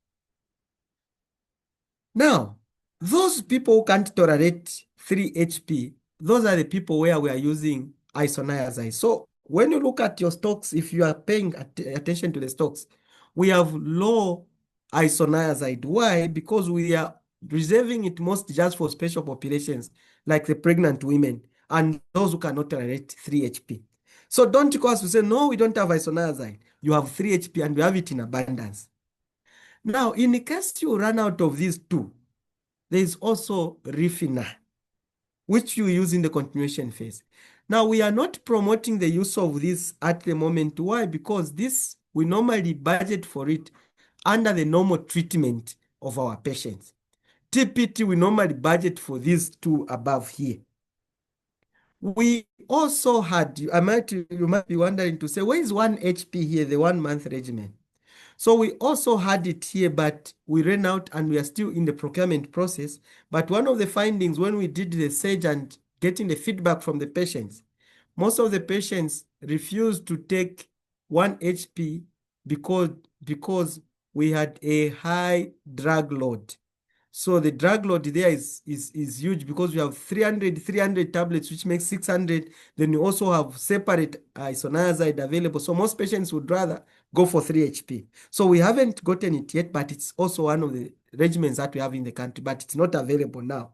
Now, those people who can't tolerate 3HP, those are the people where we are using isoniazid. So when you look at your stocks, if you are paying attention to the stocks, we have low isoniazid. Why? Because we are reserving it most just for special populations like the pregnant women and those who cannot tolerate 3HP. So don't because we say, no, we don't have isoniazid. You have 3HP and we have it in abundance. Now, in the case you run out of these two, there is also Rifina, which you use in the continuation phase. Now, we are not promoting the use of this at the moment. Why? Because this, we normally budget for it under the normal treatment of our patients. TPT, we normally budget for these two above here. We also had, you might be wondering to say, where is 1HP here, the 1 month regimen? So we also had it here, but we ran out and we are still in the procurement process. But one of the findings when we did the search and getting the feedback from the patients, most of the patients refused to take 1HP because we had a high drug load. So the drug load there is huge because we have 300 tablets, which makes 600. Then you also have separate isoniazid available. So most patients would rather go for 3HP. So we haven't gotten it yet, but it's also one of the regimens that we have in the country, but it's not available now.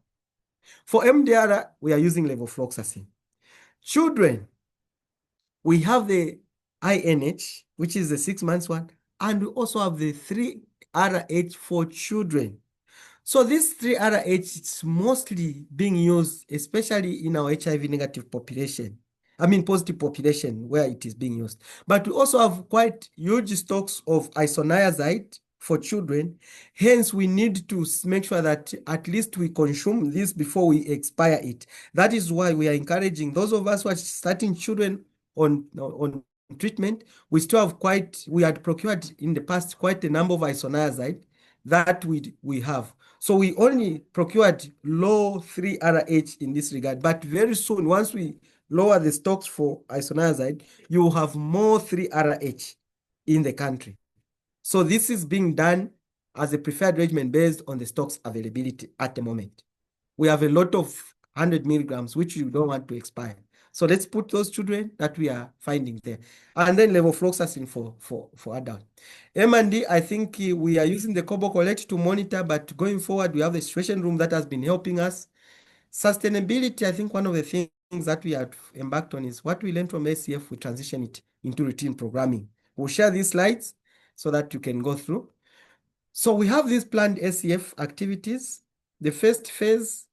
For MDR, we are using levofloxacin. Children, we have the INH, which is the 6 months one, and we also have the 3RH for children. So this 3RH is mostly being used, especially in our HIV negative population. I mean, positive population where it is being used. But we also have quite huge stocks of isoniazid for children. Hence, we need to make sure that at least we consume this before we expire it. That is why we are encouraging those of us who are starting children on treatment. We still have we had procured in the past quite a number of isoniazid that we have. So we only procured low 3RH in this regard, but very soon, once we lower the stocks for isoniazid, you have more 3RH in the country. So this is being done as a preferred regimen based on the stocks availability at the moment. We have a lot of 100 milligrams, which you don't want to expire. So let's put those children that we are finding there. And then levofloxacin for adults. M&D, I think we are using the Kobo Collect to monitor, but going forward, we have the situation room that has been helping us. Sustainability, I think one of the things that we have embarked on is what we learned from ACF, we transition it into routine programming. We'll share these slides so that you can go through. So we have these planned ACF activities. The first phase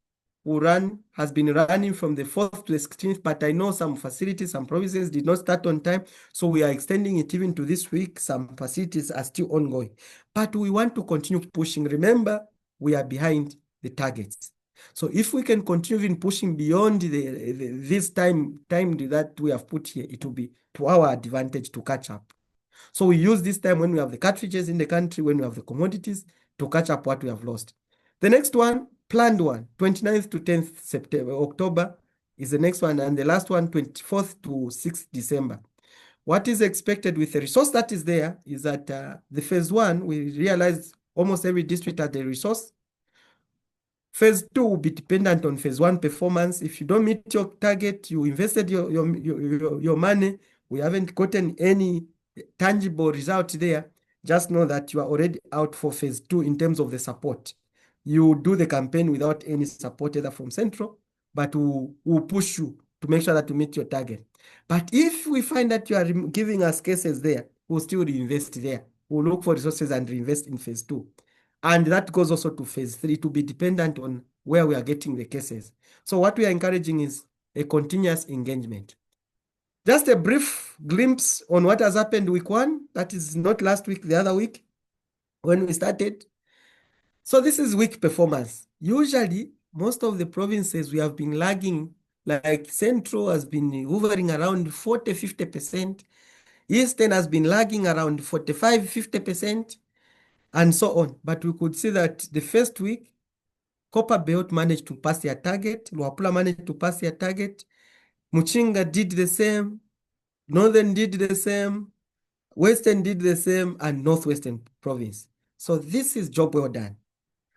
has been running from the 4th to the 16th, but I know some facilities, some provinces did not start on time. So we are extending it even to this week. Some facilities are still ongoing, but we want to continue pushing. Remember, we are behind the targets. So if we can continue in pushing beyond this time that we have put here, it will be to our advantage to catch up. So we use this time when we have the cartridges in the country, when we have the commodities, to catch up what we have lost. The next one, planned one, 29th to 10th October is the next one, and the last one, 24th to 6th December. What is expected with the resource that is there is that the phase 1, we realized almost every district had a resource. Phase 2 will be dependent on phase 1 performance. If you don't meet your target, you invested your money, we haven't gotten any tangible result there, just know that you are already out for phase 2 in terms of the support. You do the campaign without any support either from central, but we'll push you to make sure that you meet your target. But if we find that you are giving us cases there, we'll still reinvest there. We'll look for resources and reinvest in phase 2. And that goes also to phase 3 to be dependent on where we are getting the cases. So what we are encouraging is a continuous engagement. Just a brief glimpse on what has happened week 1, that is not last week, the other week, when we started. So this is weak performance. Usually, most of the provinces we have been lagging, like Central has been hovering around 40–50%. Eastern has been lagging around 45–50%, and so on. But we could see that the first week, Copper Belt managed to pass their target, Luapula managed to pass their target, Muchinga did the same, Northern did the same, Western did the same, and Northwestern province. So this is job well done.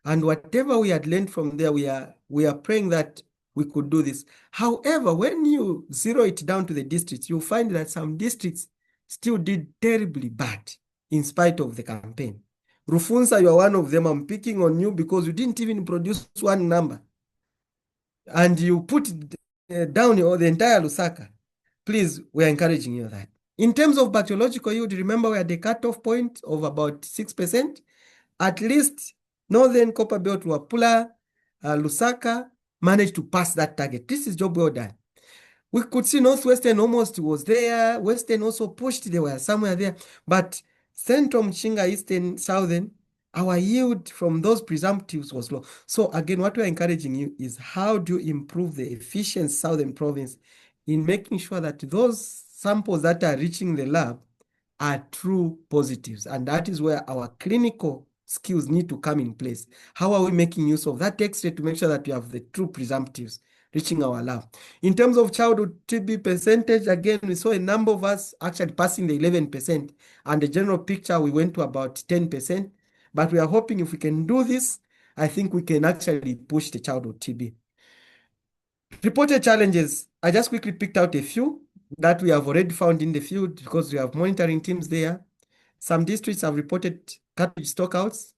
And whatever we had learned from there, we are praying that we could do this. However, when you zero it down to the districts, you'll find that some districts still did terribly bad in spite of the campaign. Rufunsa, you are one of them. I'm picking on you because you didn't even produce one number. And you put down the entire Lusaka. Please, we are encouraging you that. In terms of bacteriological yield, remember we had a cutoff point of about 6%. At least Northern Copper Belt, Luapula, Lusaka managed to pass that target. This is job well done. We could see Northwestern almost was there. Western also pushed. They were somewhere there. But Central, Mchinga, Eastern, Southern, our yield from those presumptives was low. So again, what we're encouraging you is how do you improve the efficient Southern province in making sure that those samples that are reaching the lab are true positives. And that is where our clinical skills need to come in place. How are we making use of that X-ray to make sure that we have the true presumptives reaching our lab? In terms of childhood TB percentage, again, we saw a number of us actually passing the 11%, and the general picture, we went to about 10%. But we are hoping if we can do this, I think we can actually push the childhood TB. Reported challenges, I just quickly picked out a few that we have already found in the field because we have monitoring teams there. Some districts have reported cartridge stockouts.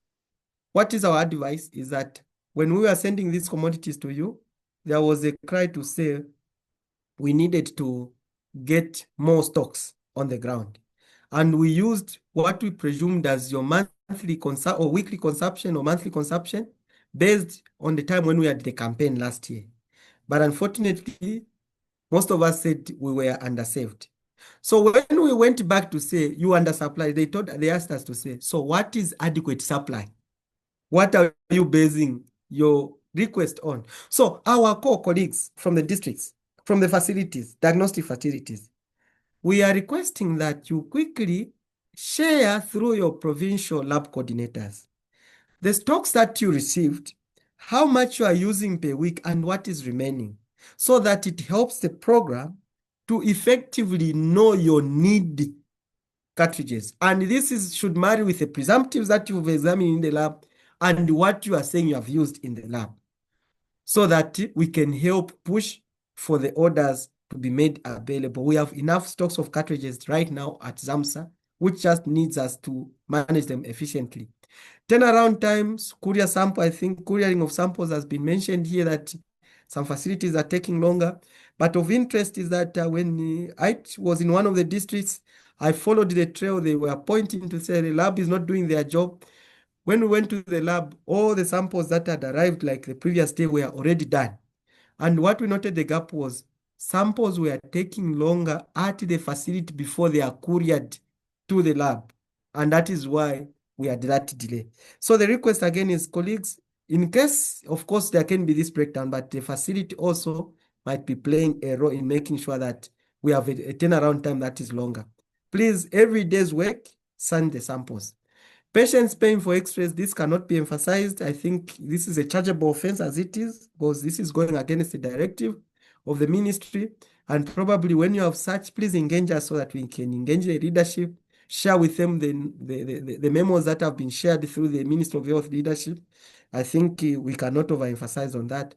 What is our advice is that when we were sending these commodities to you, there was a cry to say we needed to get more stocks on the ground. And we used what we presumed as your monthly or weekly consumption or monthly consumption based on the time when we had the campaign last year. But unfortunately, most of us said we were undersaved. So when we went back to say you undersupply, they asked us to say, so what is adequate supply? What are you basing your request on? So our core colleagues from the districts, from the facilities, diagnostic facilities, we are requesting that you quickly share through your provincial lab coordinators the stocks that you received, how much you are using per week, and what is remaining, so that it helps the program to effectively know your need cartridges. And this should marry with the presumptives that you've examined in the lab and what you are saying you have used in the lab, so that we can help push for the orders to be made available. We have enough stocks of cartridges right now at ZAMSA, which just needs us to manage them efficiently. Turnaround times, courier sample, I think couriering of samples has been mentioned here that some facilities are taking longer. But of interest is that when I was in one of the districts, I followed the trail. They were pointing to say the lab is not doing their job. When we went to the lab, all the samples that had arrived like the previous day were already done. And what we noted the gap was samples were taking longer at the facility before they are couriered to the lab. And that is why we had that delay. So the request again is, colleagues, in case, of course, there can be this breakdown, but the facility also might be playing a role in making sure that we have a turnaround time that is longer. Please, every day's work, send the samples. Patients paying for x-rays, this cannot be emphasized. I think this is a chargeable offense as it is, because this is going against the directive of the ministry. And probably when you have such, please engage us so that we can engage the leadership, share with them the memos that have been shared through the Ministry of Health leadership. I think we cannot overemphasize on that.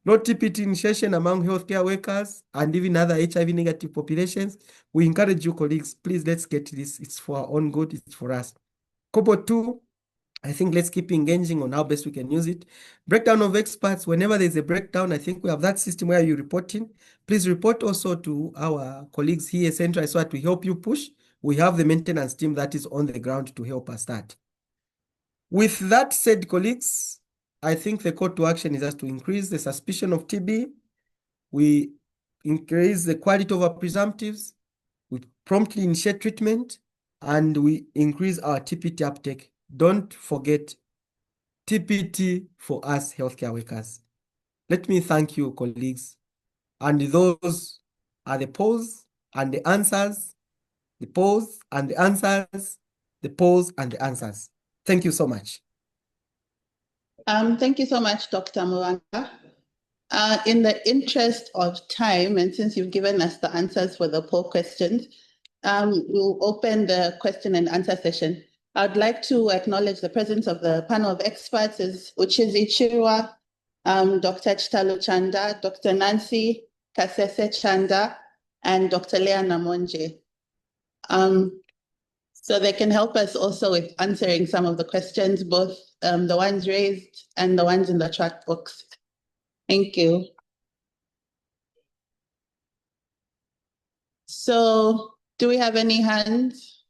No TPT initiation among healthcare workers and even other HIV negative populations. We encourage you, colleagues, please let's get this. It's for our own good, it's for us. Couple 2, I think let's keep engaging on how best we can use it. Breakdown of experts. Whenever there's a breakdown, I think we have that system where you report in. Please report also to our colleagues here centrally so that we help you push. We have the maintenance team that is on the ground to help us start. With that said, colleagues, I think the call to action is just to increase the suspicion of TB. We increase the quality of our presumptives. We promptly initiate treatment, and we increase our TPT uptake. Don't forget TPT for us healthcare workers. Let me thank you, colleagues. And those are the pause and the answers, the pause and the answers, the pause and the answers. Thank you so much. Thank you so much, Dr. Mubanga. In the interest of time, and since you've given us the answers for the poll questions, we'll open the question and answer session. I'd like to acknowledge the presence of the panel of experts, which is Chirwa, Dr. Chitalu Chanda, Dr. Nancy Kasese Chanda, and Dr. Leah Namonje. So they can help us also with answering some of the questions, both the ones raised and the ones in the chat box. Thank you. So do we have any hands?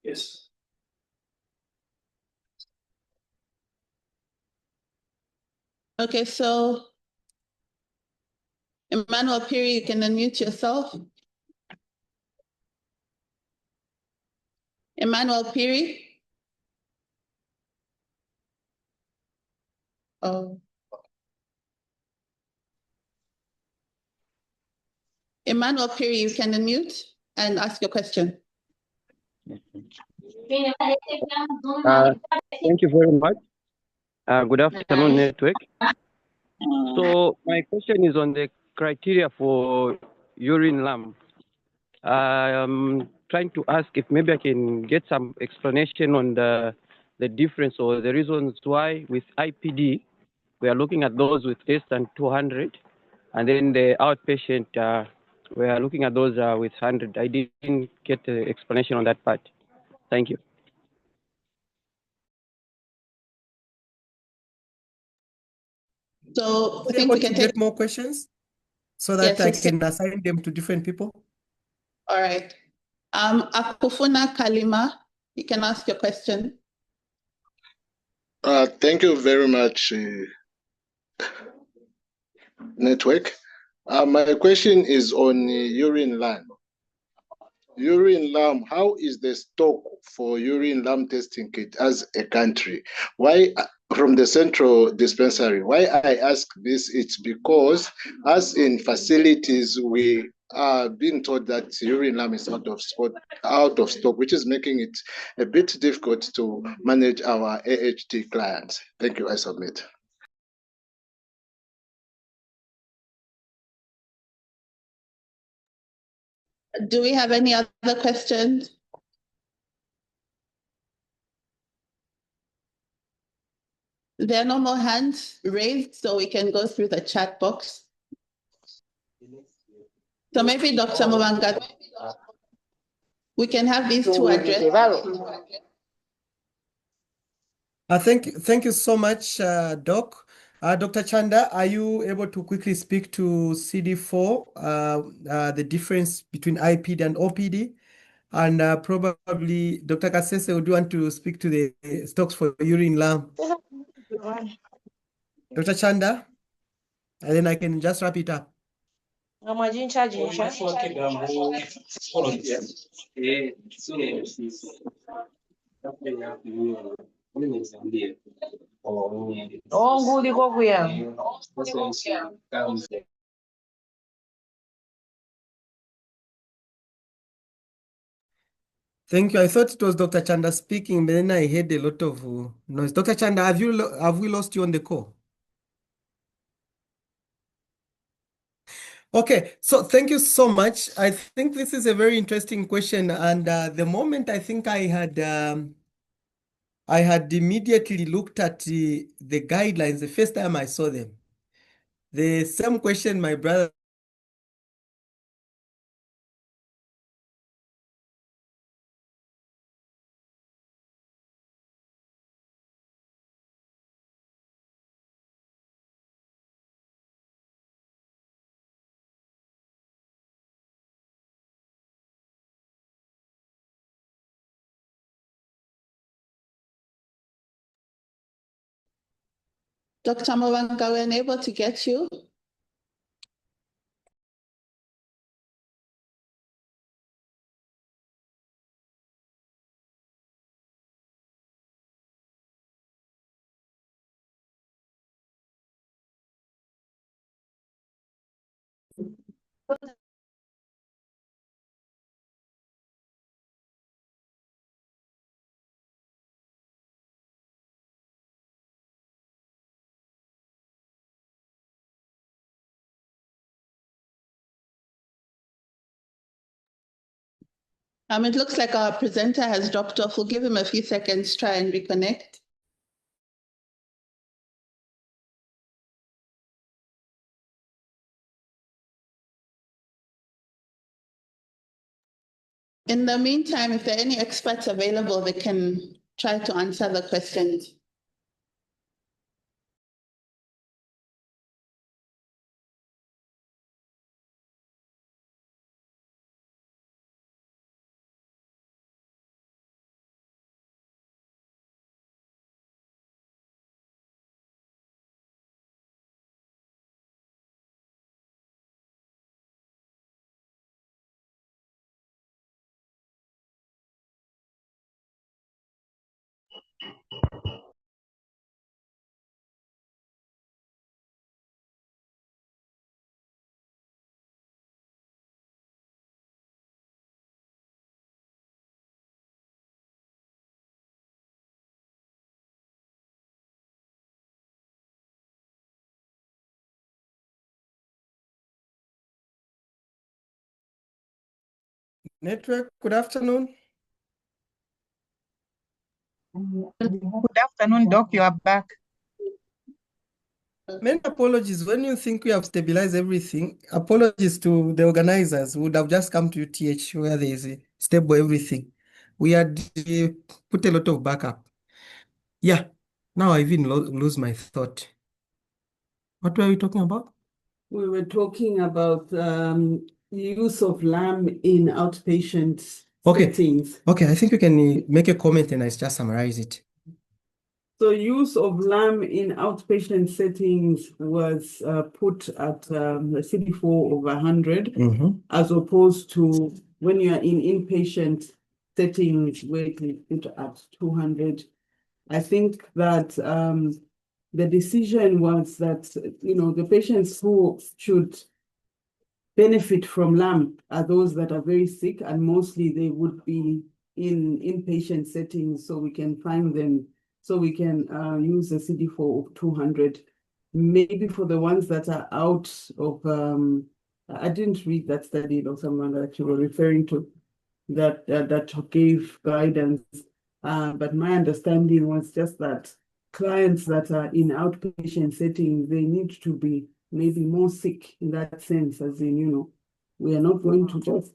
Yes. Okay, so Emmanuel Piri, you can unmute yourself. Emmanuel Piri. Oh. Emmanuel Piri, you can unmute and ask your question. Thank you very much. Good afternoon, network. So my question is on the criteria for urine lump. I'm trying to ask if maybe I can get some explanation on the difference or the reasons why with IPD we are looking at those with less than 200, and then the outpatient we are looking at those with 100. I didn't get the explanation on that part. Thank you. So I think we can take more questions so that yes, I can assign them to different people. All right. Akufuna Kalima, you can ask your question. Thank you very much, network. My question is on urine lung. Urine lung, how is the stock for urine lung testing kit as a country? Why from the central dispensary? Why I ask this, it's because as in facilities, we are being told that urine lung is out of stock, which is making it a bit difficult to manage our AHT clients. Thank you, I submit. Do we have any other questions? There are no more hands raised, so we can go through the chat box. So maybe Dr. Mubanga, we can have these two addressed. Thank you so much, Doc. Dr. Chanda, are you able to quickly speak to CD4, the difference between IPD and OPD? And probably Dr. Kasese, would you want to speak to the stocks for urine lung? Dr. Chanda, and then I can just wrap it up. Thank you. I thought it was Dr. Chanda speaking, but then I heard a lot of noise. Dr. Chanda, have we lost you on the call? Okay, so thank you so much. I think this is a very interesting question, and the moment I think I had immediately looked at the guidelines the first time I saw them. The same question my brother Dr. Mubanga, we're unable to get you. It looks like our presenter has dropped off. We'll give him a few seconds, try and reconnect. In the meantime, if there are any experts available, they can try to answer the questions. Network, good afternoon. Good afternoon, Doc. You are back. Many apologies. When you think we have stabilized everything, apologies to the organizers who would have just come to UTH where there is a stable everything. We had put a lot of backup. Yeah, now I even lose my thought. What were we talking about? We were talking about the use of LAM in outpatient settings. Okay, I think you can make a comment and I just summarize it. So use of LAM in outpatient settings was put at a CD4 of 100, as opposed to when you are in inpatient settings where it is put at 200. I think that the decision was that, the patients who should benefit from LAM are those that are very sick, and mostly they would be in inpatient settings, so we can find them, so we can use a CD4 of 200. Maybe for the ones that are out of, I didn't read that study or someone that you were referring to that gave guidance, but my understanding was just that clients that are in outpatient settings, they need to be maybe more sick in that sense, as in, we are not going to just,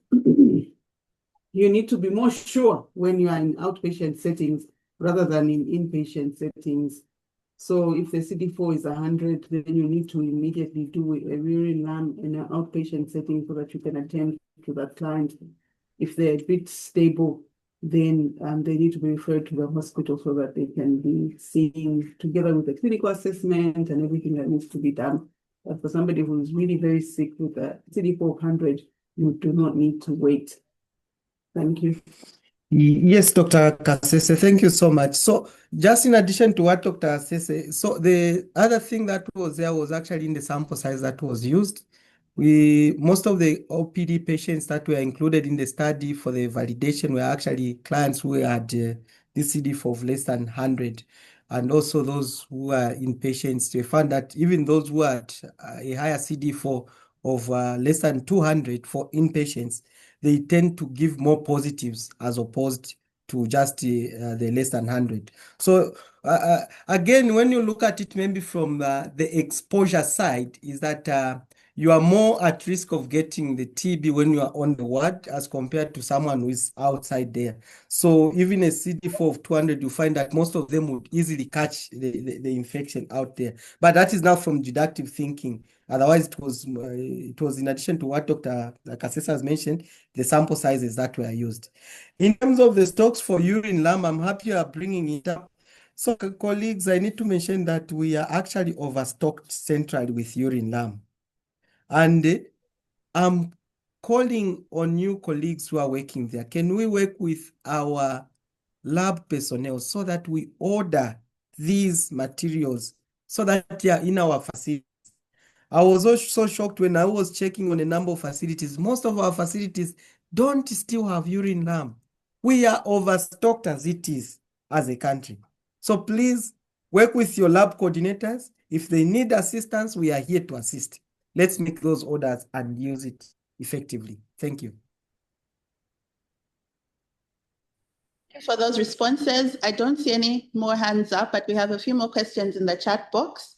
you need to be more sure when you are in outpatient settings rather than in inpatient settings. So if the CD4 is 100, then you need to immediately do a urine LAM in an outpatient setting so that you can attend to that client. If they're a bit stable, then they need to be referred to the hospital so that they can be seen together with the clinical assessment and everything that needs to be done. But for somebody who is really very sick with a CD4 100, you do not need to wait. Thank you. Yes, Dr. Kasese, thank you so much. So just in addition to what Dr. Kasese, so the other thing that was there was actually in the sample size that was used. Most of the OPD patients that were included in the study for the validation were actually clients who had the CD4 of less than 100. And also those who are inpatients, we found that even those who had a higher CD4 of less than 200 for inpatients, they tend to give more positives as opposed to just the less than 100. So again, when you look at it maybe from the exposure side, is that you are more at risk of getting the TB when you are on the ward as compared to someone who is outside there. So even a CD4 of 200, you find that most of them would easily catch the infection out there. But that is now from deductive thinking. Otherwise, it was in addition to what Dr. Kasese has mentioned, the sample sizes that were used. In terms of the stocks for urine LAM, I'm happy you are bringing it up. So, colleagues, I need to mention that we are actually overstocked centrally with urine lamb. And I'm calling on you colleagues who are working there. Can we work with our lab personnel so that we order these materials so that they are in our facilities? I was also so shocked when I was checking on a number of facilities. Most of our facilities don't still have urine lamb. We are overstocked as it is as a country. So please work with your lab coordinators. If they need assistance, we are here to assist. Let's make those orders and use it effectively. Thank you. For those responses. I don't see any more hands up, but we have a few more questions in the chat box.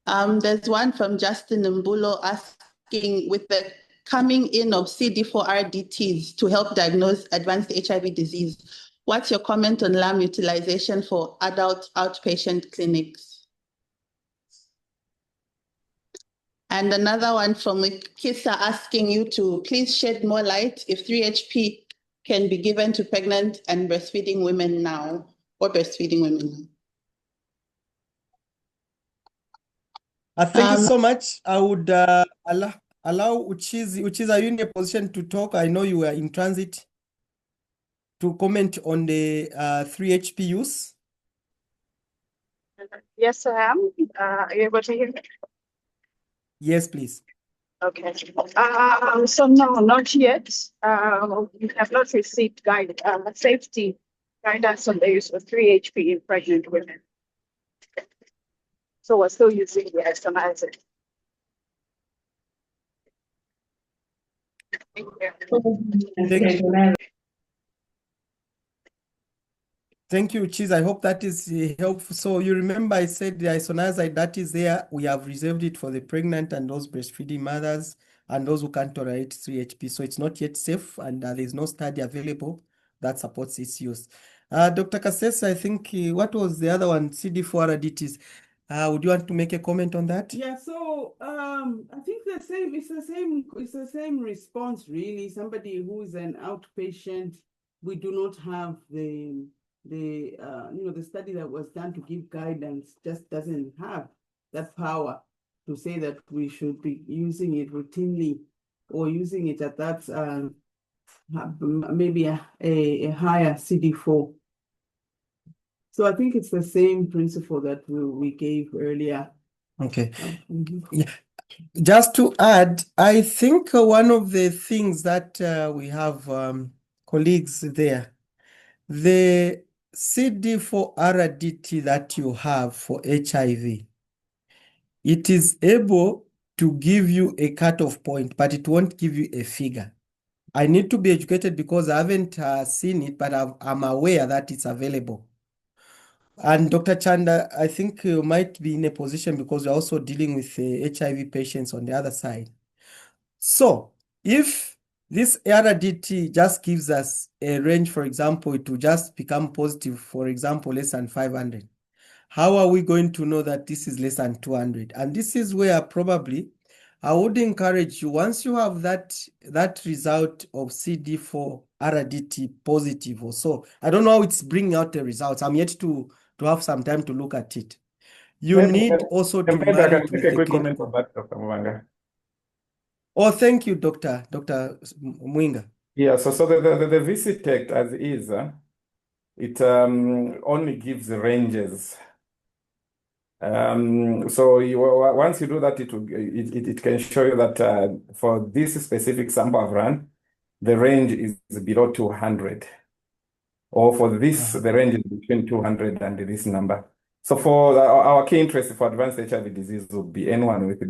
There's one from Justin Mbulo asking, with the coming in of CD4-RDTs to help diagnose advanced HIV disease, what's your comment on lamb utilization for adult outpatient clinics? And another one from Kisa asking you to please shed more light if 3HP can be given to pregnant and breastfeeding women now, or breastfeeding women now. Thank you so much. I would allow Uchizi. Uchizi, are you in a position to talk? I know you were in transit, to comment on the 3HP use. Yes, I am. Are you able to hear me? Yes, please. Okay. So no, not yet. We have not received safety guidance on the use of 3HP in pregnant women. So we're still using the isomizer. Thank you, Chiz. I hope that is helpful. So you remember I said the isoniazid that is there, we have reserved it for the pregnant and those breastfeeding mothers and those who can't tolerate 3HP. So it's not yet safe, and there's no study available that supports its use. Dr. Kasese, I think, what was the other one? CD4-RDTs. Would you want to make a comment on that? Yeah, so I think it's the same response really. Somebody who is an outpatient, we do not have the study that was done to give guidance just doesn't have that power to say that we should be using it routinely or using it at that maybe a higher CD4. So I think it's the same principle that we gave earlier. Okay. Yeah. Just to add, I think one of the things that we have colleagues there, the CD4-RDT that you have for HIV, it is able to give you a cutoff point, but it won't give you a figure. I need to be educated because I haven't seen it, but I'm aware that it's available. And Dr. Chanda, I think you might be in a position because you're also dealing with HIV patients on the other side. So if this RDT just gives us a range, for example, it will just become positive, for example, less than 500. How are we going to know that this is less than 200? And this is where probably I would encourage you, once you have that result of CD4-RDT positive or so, I don't know how it's bringing out the results. I'm yet to have some time to look at it. You need also to marry it with the clinical. Dr. Mubanga. Oh, thank you, Dr. Mwinga. Yeah, so the VCTEC as is, it only gives ranges. So once you do that, it can show you that for this specific sample I've run, the range is below 200. Or for this, the range is between 200 and this number. So for our key interest for advanced HIV disease would be anyone with a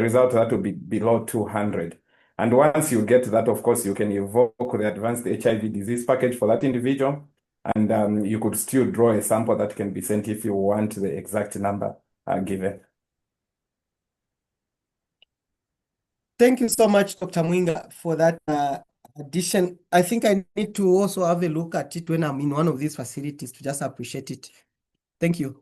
result that will be below 200. And once you get that, of course, you can evoke the advanced HIV disease package for that individual. And you could still draw a sample that can be sent if you want the exact number given. Thank you so much, Dr. Mwinga, for that addition. I think I need to also have a look at it when I'm in one of these facilities to just appreciate it. Thank you.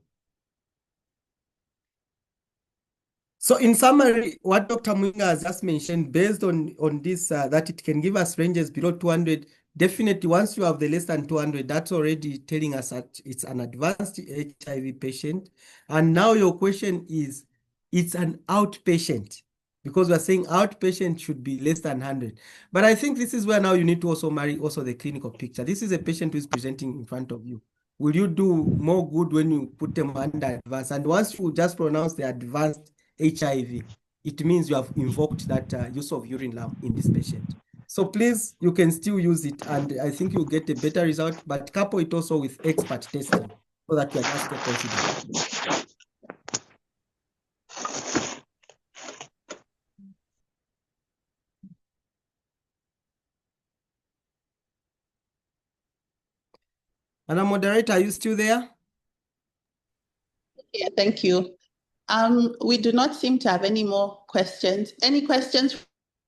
So in summary, what Dr. Mwinga has just mentioned, based on this, that it can give us ranges below 200, definitely once you have the less than 200, that's already telling us that it's an advanced HIV patient. And now your question is, it's an outpatient, because we're saying outpatient should be less than 100. But I think this is where now you need to also marry also the clinical picture. This is a patient who is presenting in front of you. Will you do more good when you put them under advanced? And once you just pronounce the advanced HIV, it means you have invoked that use of urine lamp in this patient. So please, you can still use it, and I think you'll get a better result, but couple it also with expert testing so that you are just confident. Anna moderator, are you still there? Yeah, thank you. We do not seem to have any more questions. Any questions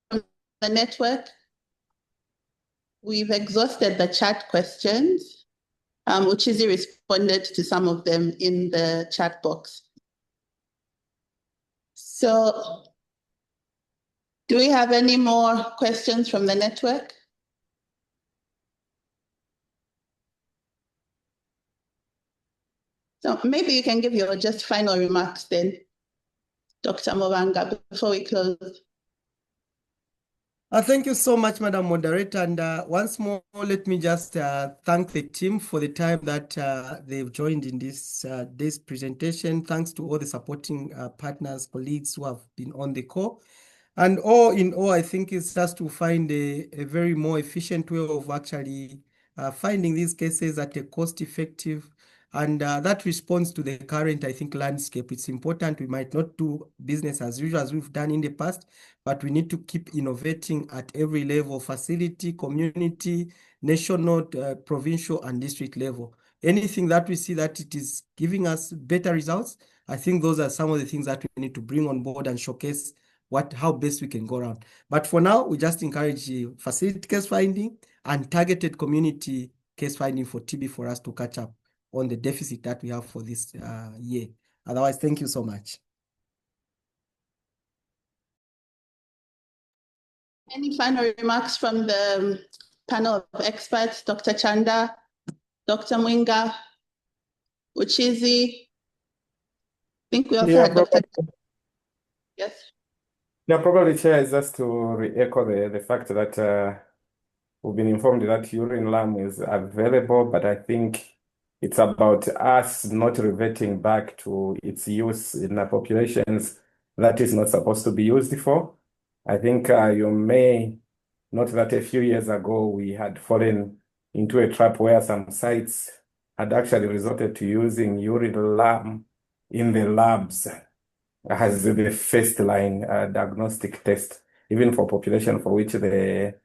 from the network? We've exhausted the chat questions. Uchizi responded to some of them in the chat box. So, do we have any more questions from the network? So maybe you can give your just final remarks then, Dr. Mubanga, before we close. Thank you so much, Madam Moderator. And once more, let me just thank the team for the time that they've joined in this presentation. Thanks to all the supporting partners, colleagues who have been on the call. And all in all, I think it's just to find a very more efficient way of actually finding these cases at a cost-effective, and that responds to the current, I think, landscape. It's important. We might not do business as usual as we've done in the past, but we need to keep innovating at every level: facility, community, national, provincial, and district level. Anything that we see that it is giving us better results, I think those are some of the things that we need to bring on board and showcase how best we can go around. But for now, we just encourage facility case finding and targeted community case finding for TB for us to catch up on the deficit that we have for this year. Otherwise, thank you so much. Any final remarks from the panel of experts, Dr. Chanda, Dr. Mwinga, Uchizi? I think we also had Dr. Yes. Yeah, probably, Chair, is just to re-echo the fact that we've been informed that urine lamp is available, but I think it's about us not reverting back to its use in the populations that is not supposed to be used for. I think you may note that a few years ago we had fallen into a trap where some sites had actually resorted to using urine lamp in the labs as the first line diagnostic test, even for population for which the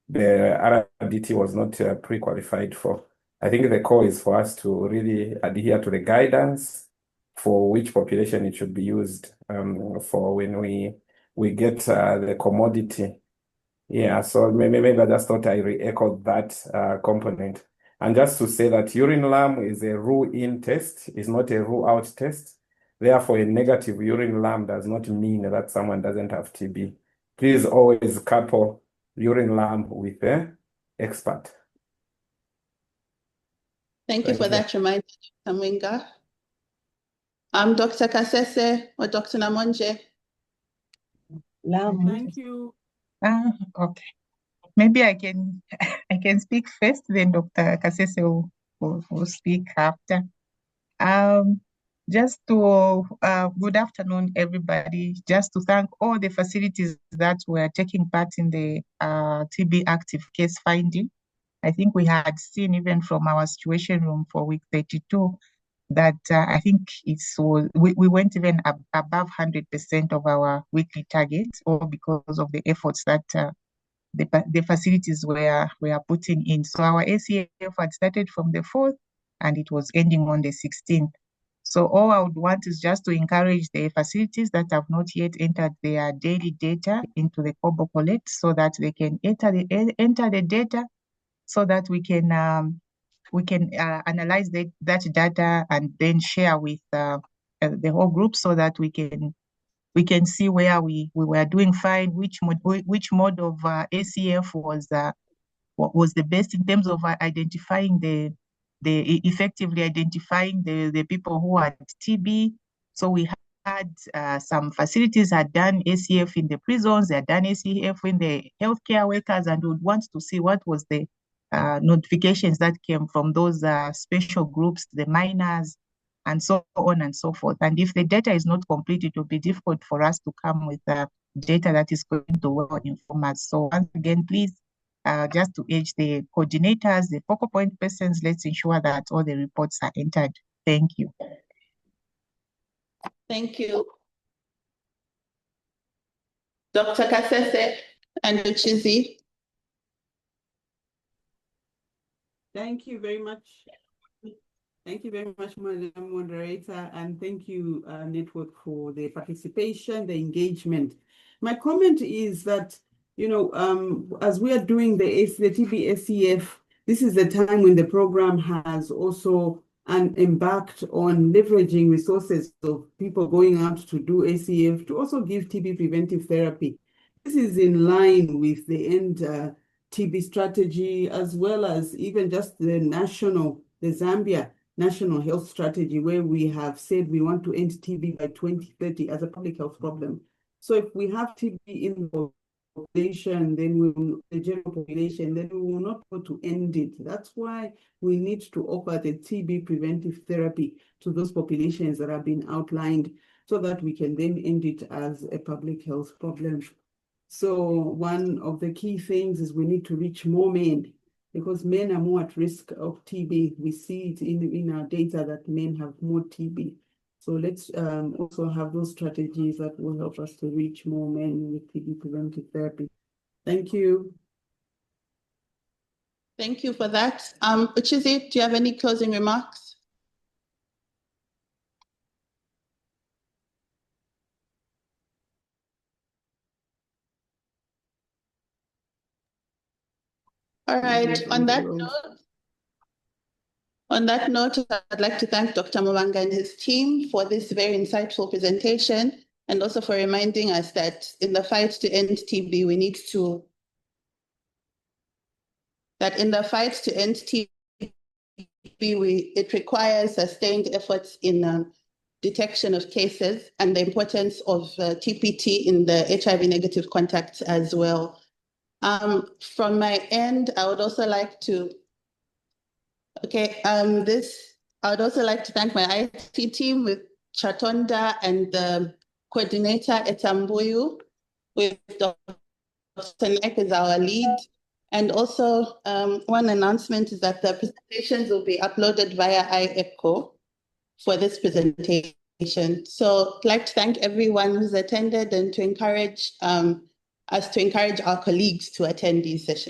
RDT was not pre-qualified for. I think the core is for us to really adhere to the guidance for which population it should be used for when we get the commodity. Yeah, so maybe I just thought I re-echoed that component. And just to say that urine lamp is a rule-in test, it's not a rule-out test. Therefore, a negative urine lamp does not mean that someone doesn't have TB. Please always couple urine lamp with an expert. Thank you for that reminder, Dr. Mwinga. Dr. Kasese or Dr. Namonje? Thank you. Okay. Maybe I can speak first, then Dr. Kasese will speak after. Just to good afternoon, everybody. Just to thank all the facilities that were taking part in the TB active case finding. I think we had seen even from our situation room for week 32 that I think we went even above 100% of our weekly targets, all because of the efforts that the facilities were putting in. So our ACF had started from the 4th and it was ending on the 16th. So all I would want is just to encourage the facilities that have not yet entered their daily data into the Kobo Collect so that they can enter the data so that we can analyze that data and then share with the whole group so that we can see where we were doing fine, which mode of ACF was the best in terms of identifying effectively identifying the people who had TB. So we had some facilities had done ACF in the prisons, they had done ACF in the healthcare workers, and would want to see what was the notifications that came from those special groups, the minors, and so on and so forth. And if the data is not complete, it will be difficult for us to come with data that is going to well inform us. So once again, please, just to urge the coordinators, the focal point persons, let's ensure that all the reports are entered. Thank you. Thank you. Dr. Kasese and Uchizi. Thank you very much. Thank you very much, Madam Moderator, and thank you, Network, for the participation, the engagement. My comment is that, you know, as we are doing the TB SCF, this is the time when the program has also embarked on leveraging resources of people going out to do ACF to also give TB preventive therapy. This is in line with the end TB strategy, as well as even just the Zambia National Health Strategy, where we have said we want to end TB by 2030 as a public health problem. So if we have TB in the population, then the general population, then we will not go to end it. That's why we need to offer the TB preventive therapy to those populations that have been outlined, so that we can then end it as a public health problem. So one of the key things is we need to reach more men, because men are more at risk of TB. We see it in our data that men have more TB. So let's also have those strategies that will help us to reach more men with TB preventive therapy. Thank you. Thank you for that. Uchizi, do you have any closing remarks? All right, on that note, I'd like to thank Dr. Mubanga and his team for this very insightful presentation, and also for reminding us that in the fight to end TB, it requires sustained efforts in detection of cases and the importance of TPT in the HIV negative contacts as well. From my end, I would also like to, I would also like to thank my IT team with Chatonda and the coordinator Etambuyu, with Dr. Nek as our lead. And also one announcement is that the presentations will be uploaded via iEcho for this presentation. So I'd like to thank everyone who's attended, and to encourage us to encourage our colleagues to attend these sessions.